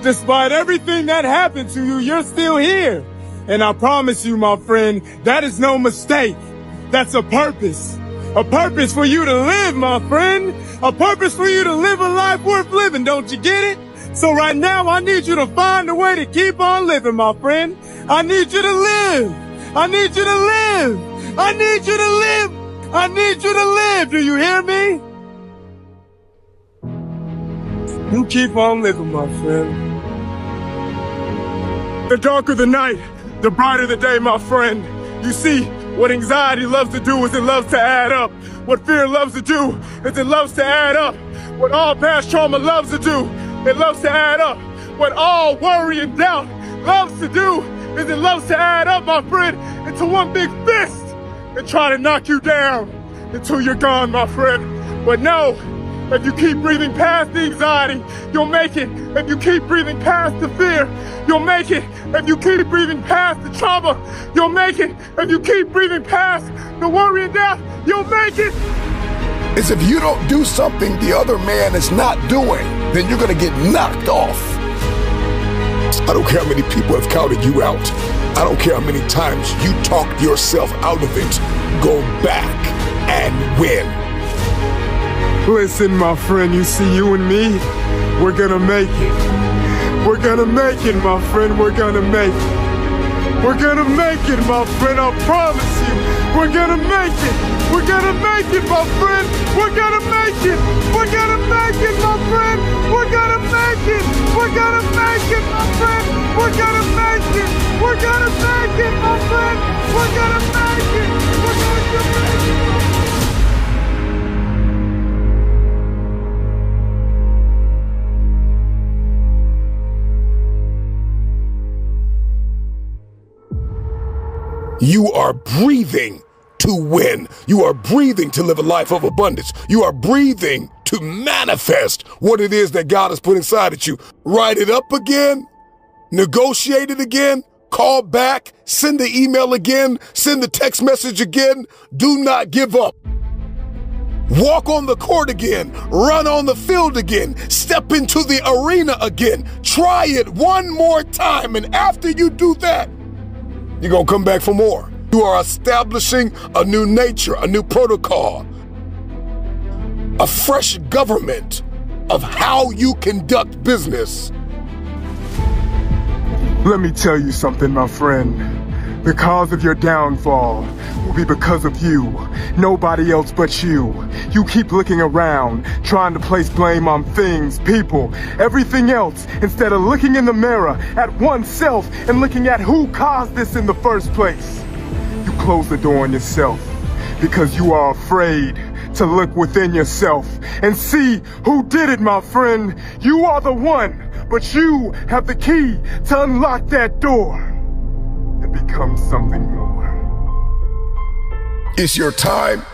Despite everything that happened to you, you're still here. And I promise you, my friend, that is no mistake. That's a purpose. A purpose for you to live, my friend. A purpose for you to live a life worth living, don't you get it? So right now, I need you to find a way to keep on living, my friend. I need you to live. I need you to live. I need you to live. I need you to live. Do you hear me? You keep on living, my friend. The darker the night, the brighter the day, my friend. You see, what anxiety loves to do is it loves to add up. What fear loves to do is it loves to add up. What all past trauma loves to do, it loves to add up. What all worry and doubt loves to do is it loves to add up, my friend, into one big fist and try to knock you down until you're gone, my friend. But no, if you keep breathing past the anxiety, you'll make it. If you keep breathing past the fear, you'll make it. If you keep breathing past the trauma, you'll make it. If you keep breathing past the worry and doubt, you'll make it. Is if you don't do something the other man is not doing, then you're gonna get knocked off. I don't care how many people have counted you out. I don't care how many times you talked yourself out of it. Go back and win. Listen, my friend, you see, you and me, we're gonna make it. We're gonna make it, my friend, we're gonna make it. We're gonna make it, my friend, I promise you. We're gonna make it. We're gonna make it, my friend. We're gonna make it. We're gonna make it, my friend. We're gonna make it. We're gonna make it, my friend. We're gonna make it. We're gonna make it, my friend. We're gonna make it. We're going to make it. You are breathing to win. You are breathing to live a life of abundance. You are breathing to manifest what it is that God has put inside of you. Write it up again, negotiate it again, call back, send the email again, send the text message again. Do not give up. Walk on the court again, run on the field again, step into the arena again. Try it one more time, and after you do that, you're gonna come back for more. You are establishing a new nature, a new protocol, a fresh government of how you conduct business. Let me tell you something, my friend. The cause of your downfall will be because of you. Nobody else but you. You keep looking around, trying to place blame on things, people, everything else, instead of looking in the mirror at oneself and looking at who caused this in the first place. You close the door on yourself because you are afraid to look within yourself and see who did it, my friend. You are the one, but you have the key to unlock that door and become something more. It's your time.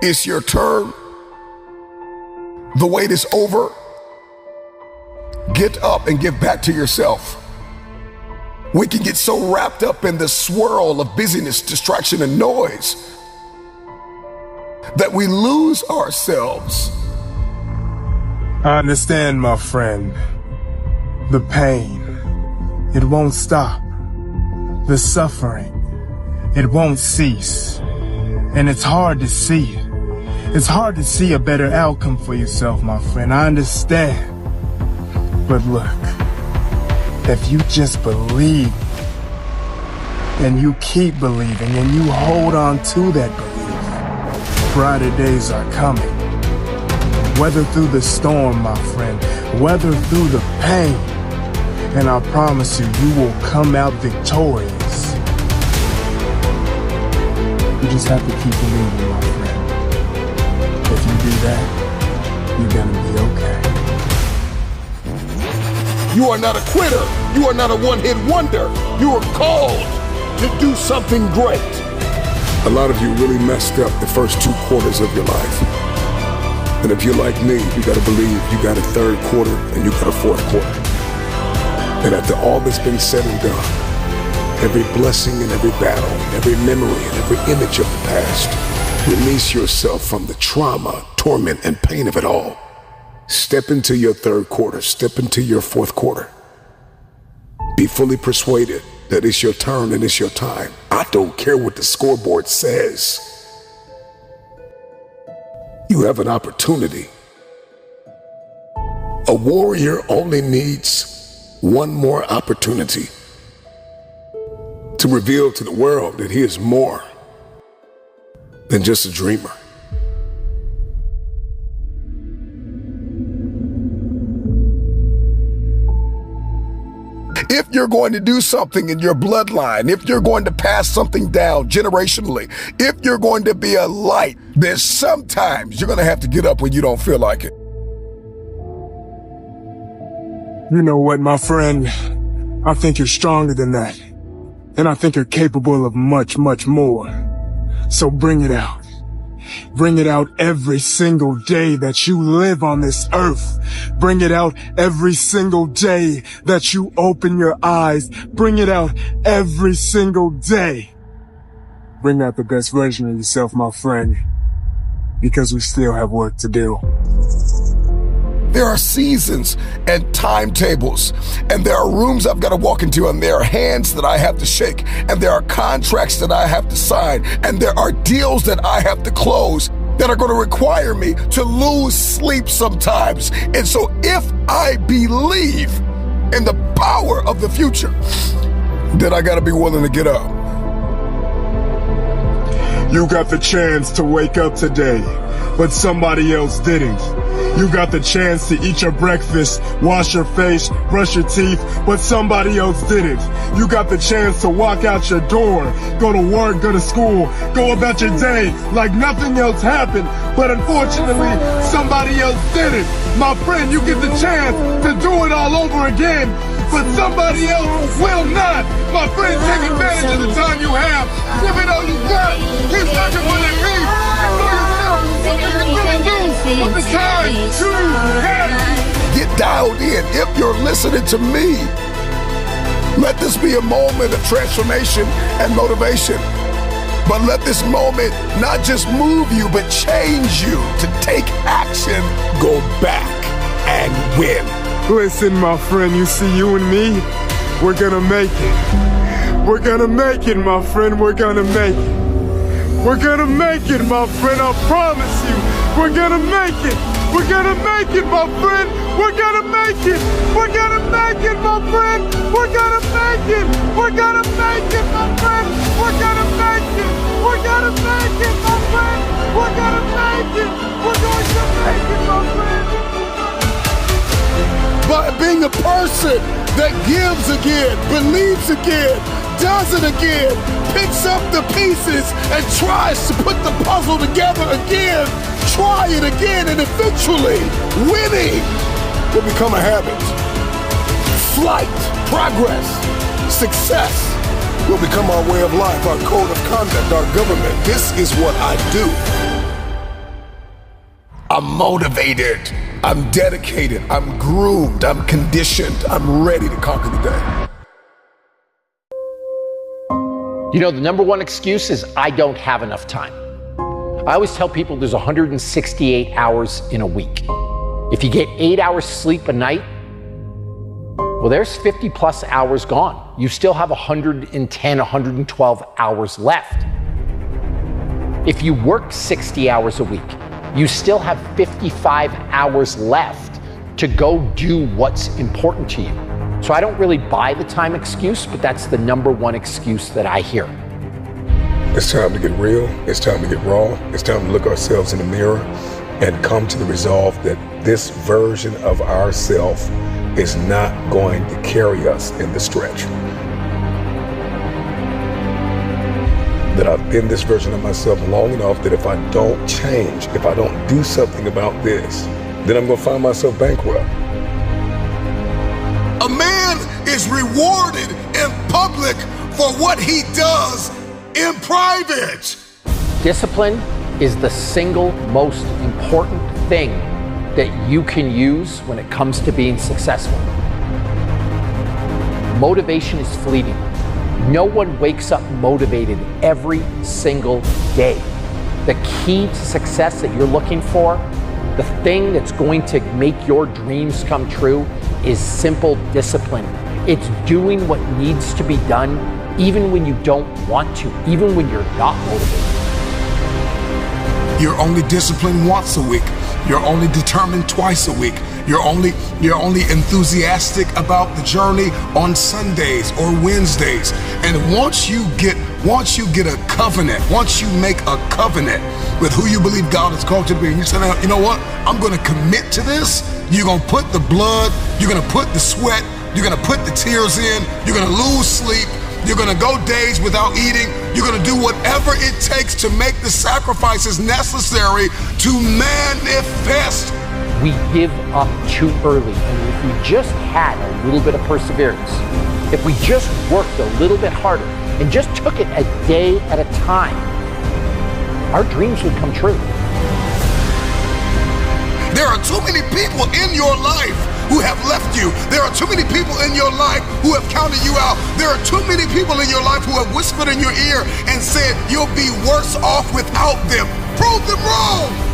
It's your turn. The wait is over. get up and give back to yourself. We can get so wrapped up in the swirl of busyness, distraction, and noise that we lose ourselves. I understand, my friend. The pain, it won't stop. The suffering, it won't cease. And it's hard to see it. It's hard to see a better outcome for yourself, my friend. I understand. But look, if you just believe, and you keep believing, and you hold on to that belief, brighter days are coming. Weather through the storm, my friend. Weather through the pain. And I promise you, you will come out victorious. You just have to keep believing, my friend. If you do that, you're gonna be okay. You are not a quitter. You are not a one-hit wonder. You are called to do something great. A lot of you really messed up the first 2 quarters of your life. And if you're like me, you gotta believe you got a 3rd quarter and you got a 4th quarter. And after all that's been said and done, every blessing and every battle, every memory and every image of the past, release yourself from the trauma, torment, and pain of it all. Step into your 3rd quarter, step into your 4th quarter. Be fully persuaded that it's your turn and it's your time. I don't care what the scoreboard says. You have an opportunity. A warrior only needs one more opportunity to reveal to the world that he is more than just a dreamer. If you're going to do something in your bloodline, if you're going to pass something down generationally, if you're going to be a light, then sometimes you're going to have to get up when you don't feel like it. You know what, my friend? I think you're stronger than that. And I think you're capable of much, much more. So bring it out. Bring it out every single day that you live on this earth. Bring it out every single day that you open your eyes. Bring it out every single day. Bring out the best version of yourself, my friend, because we still have work to do. There are seasons and timetables, and there are rooms I've got to walk into, and there are hands that I have to shake, and there are contracts that I have to sign, and there are deals that I have to close that are going to require me to lose sleep sometimes. And so if I believe in the power of the future, then I got to be willing to get up. You got the chance to wake up today, but somebody else didn't. You got the chance to eat your breakfast, wash your face, brush your teeth, but somebody else didn't. You got the chance to walk out your door, go to work, go to school, go about your day like nothing else happened, but unfortunately, somebody else didn't. My friend, you get the chance to do it all over again, but somebody else will not. My friend, take advantage of the time you have. Give it all you got. Keep searching for that peace. And know yourself what you can really do with the time you have. Get dialed in. If you're listening to me, let this be a moment of transformation and motivation. But let this moment not just move you, but change you to take action, go back, and win. Listen, my friend, you see, you and me, we're gonna make it. We're gonna make it, my friend, we're gonna make it. We're gonna make it, my friend, I promise you. We're gonna make it. We're gonna make it, my friend. We're gonna make it. We're gonna make it, my friend. We're gonna make it. We're gonna make it, my friend. We're gonna make it. We're gonna make it, my friend. We're gonna make it. We're going to make it, my friend. By being a person that gives again, believes again, does it again, picks up the pieces and tries to put the puzzle together again, try it again, and eventually winning will become a habit. Flight, progress, success will become our way of life, our code of conduct, our government. This is what I do. I'm motivated. I'm dedicated, I'm groomed, I'm conditioned, I'm ready to conquer the day. You know, the number one excuse is I don't have enough time. I always tell people there's 168 hours in a week. If you get 8 hours sleep a night, well, there's 50 plus hours gone. You still have 110, 112 hours left. If you work 60 hours a week, you still have 55 hours left to go do what's important to you. So I don't really buy the time excuse, but that's the number one excuse that I hear. It's time to get real. It's time to get raw. It's time to look ourselves in the mirror and come to the resolve that this version of ourselves is not going to carry us in the stretch. That I've been this version of myself long enough that if I don't change, if I don't do something about this, then I'm going to find myself bankrupt. A man is rewarded in public for what he does in private. Discipline is the single most important thing that you can use when it comes to being successful. Motivation is fleeting. No one wakes up motivated every single day. The key to success that you're looking for, the thing that's going to make your dreams come true, is simple discipline. It's doing what needs to be done even when you don't want to, even when you're not motivated. You're only disciplined once a week. You're only determined twice a week. You're only enthusiastic about the journey on Sundays or Wednesdays. And once you get a covenant, once you make a covenant with who you believe God has called you to be, and you say, you know what, I'm gonna commit to this, you're gonna put the blood, you're gonna put the sweat, you're gonna put the tears in, you're gonna lose sleep, you're gonna go days without eating, you're gonna do whatever it takes to make the sacrifices necessary to manifest. We give up too early, and if we just had a little bit of perseverance, if we just worked a little bit harder and just took it a day at a time, our dreams would come true. There are too many people in your life who have left you. There are too many people in your life who have counted you out. There are too many people in your life who have whispered in your ear and said you'll be worse off without them. Prove them wrong.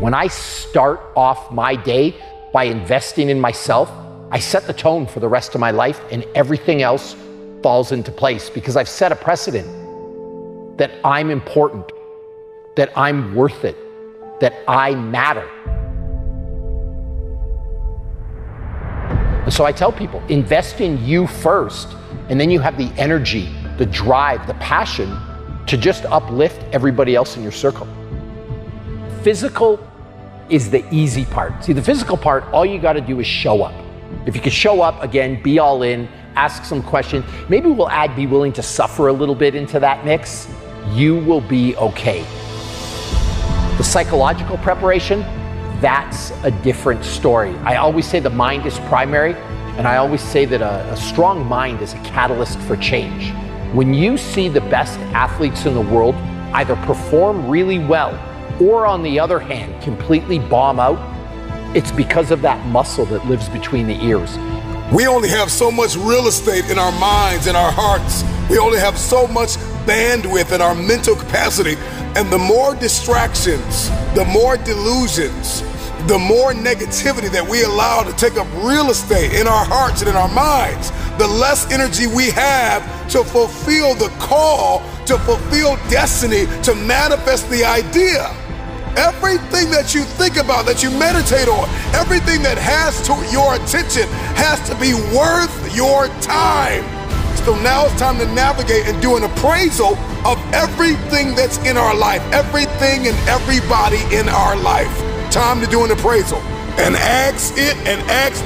When I start off my day by investing in myself, I set the tone for the rest of my life, and everything else falls into place because I've set a precedent that I'm important, that I'm worth it, that I matter. And so I tell people, invest in you first, and then you have the energy, the drive, the passion to just uplift everybody else in your circle. Physical is the easy part. See, the physical part, all you got to do is show up. If you can show up, again, be all in, ask some questions. Maybe we'll add be willing to suffer a little bit into that mix. You will be okay. The psychological preparation, that's a different story. I always say the mind is primary, and I always say that a strong mind is a catalyst for change. When you see the best athletes in the world either perform really well or, on the other hand, completely bomb out, it's because of that muscle that lives between the ears. We only have so much real estate in our minds and our hearts. We only have so much bandwidth in our mental capacity. And the more distractions, the more delusions, the more negativity that we allow to take up real estate in our hearts and in our minds, the less energy we have to fulfill the call, to fulfill destiny, to manifest the idea. Everything that you think about, that you meditate on, everything that has to your attention has to be worth your time. So now it's time to navigate and do an appraisal of everything that's in our life, everything and everybody in our life. Time to do an appraisal and ask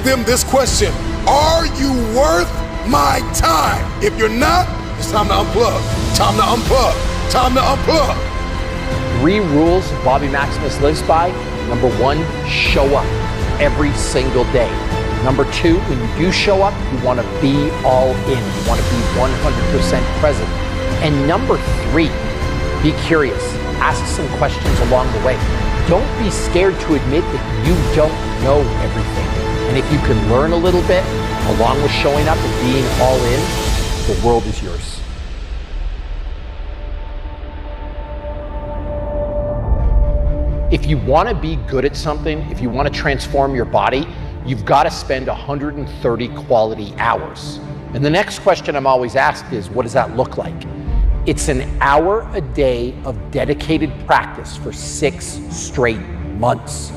them this question: are you worth my time? If you're not, it's time to unplug. Time to unplug. Time to unplug. 3 rules Bobby Maximus lives by. Number 1, show up every single day. Number 2, when you do show up, you want to be all in. You want to be 100% present. And number 3, Be curious. Ask some questions along the way. Don't be scared to admit that you don't know everything. And if you can learn a little bit, along with showing up and being all in, the world is yours. If you want to be good at something, if you want to transform your body, you've got to spend 130 quality hours. And the next question I'm always asked is, what does that look like? It's an hour a day of dedicated practice for 6 straight months.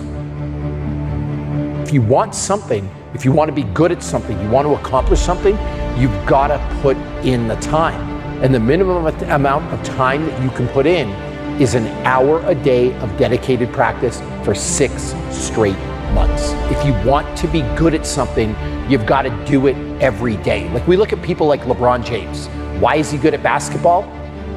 If you want something, if you want to be good at something, you want to accomplish something, you've got to put in the time. And the minimum amount of time that you can put in is an hour a day of dedicated practice for 6 straight months. If you want to be good at something, you've got to do it every day. Like we look at people like LeBron James. Why is he good at basketball?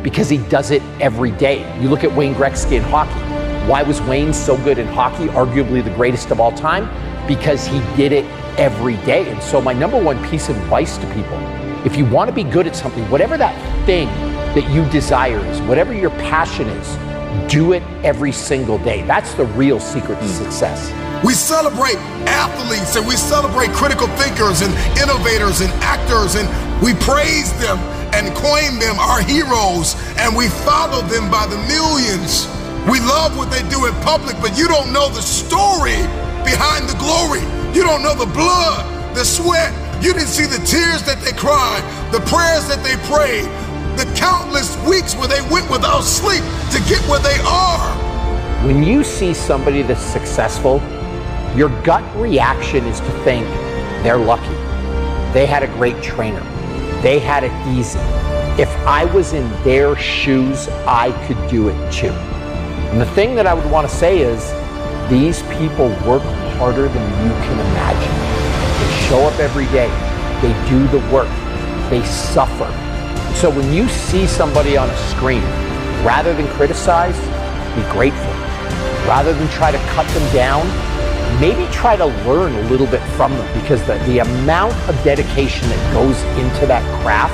Because he does it every day. You look at Wayne Gretzky in hockey. Why was Wayne so good in hockey, arguably the greatest of all time? Because he did it every day. And so my number one piece of advice to people, if you want to be good at something, whatever that thing that you desire is, whatever your passion is, do it every single day. That's the real secret to success. We celebrate athletes and we celebrate critical thinkers and innovators and actors, and we praise them and coin them our heroes, and we follow them by the millions. We love what they do in public, but you don't know the story behind the glory. You don't know the blood, the sweat. You didn't see the tears that they cried, the prayers that they prayed, the countless weeks where they went without sleep to get where they are. When you see somebody that's successful, your gut reaction is to think they're lucky. They had a great trainer. They had it easy. If I was in their shoes, I could do it too. And the thing that I would want to say is, these people work harder than you can imagine. They show up every day. They do the work. They suffer. So when you see somebody on a screen, rather than criticize, be grateful. Rather than try to cut them down, maybe try to learn a little bit from them, because the amount of dedication that goes into that craft,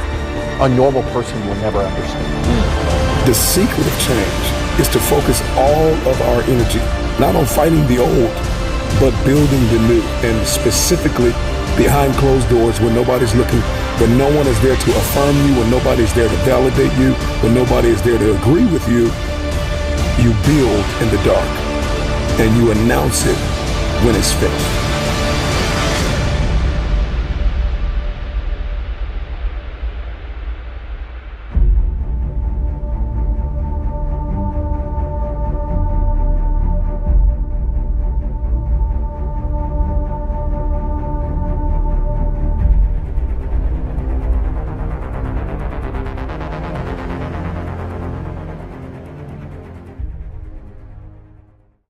a normal person will never understand. The secret of change is to focus all of our energy, not on fighting the old, but building the new, and specifically behind closed doors when nobody's looking, when no one is there to affirm you, when nobody's there to validate you, when nobody is there to agree with you. You build in the dark and you announce it when it's finished.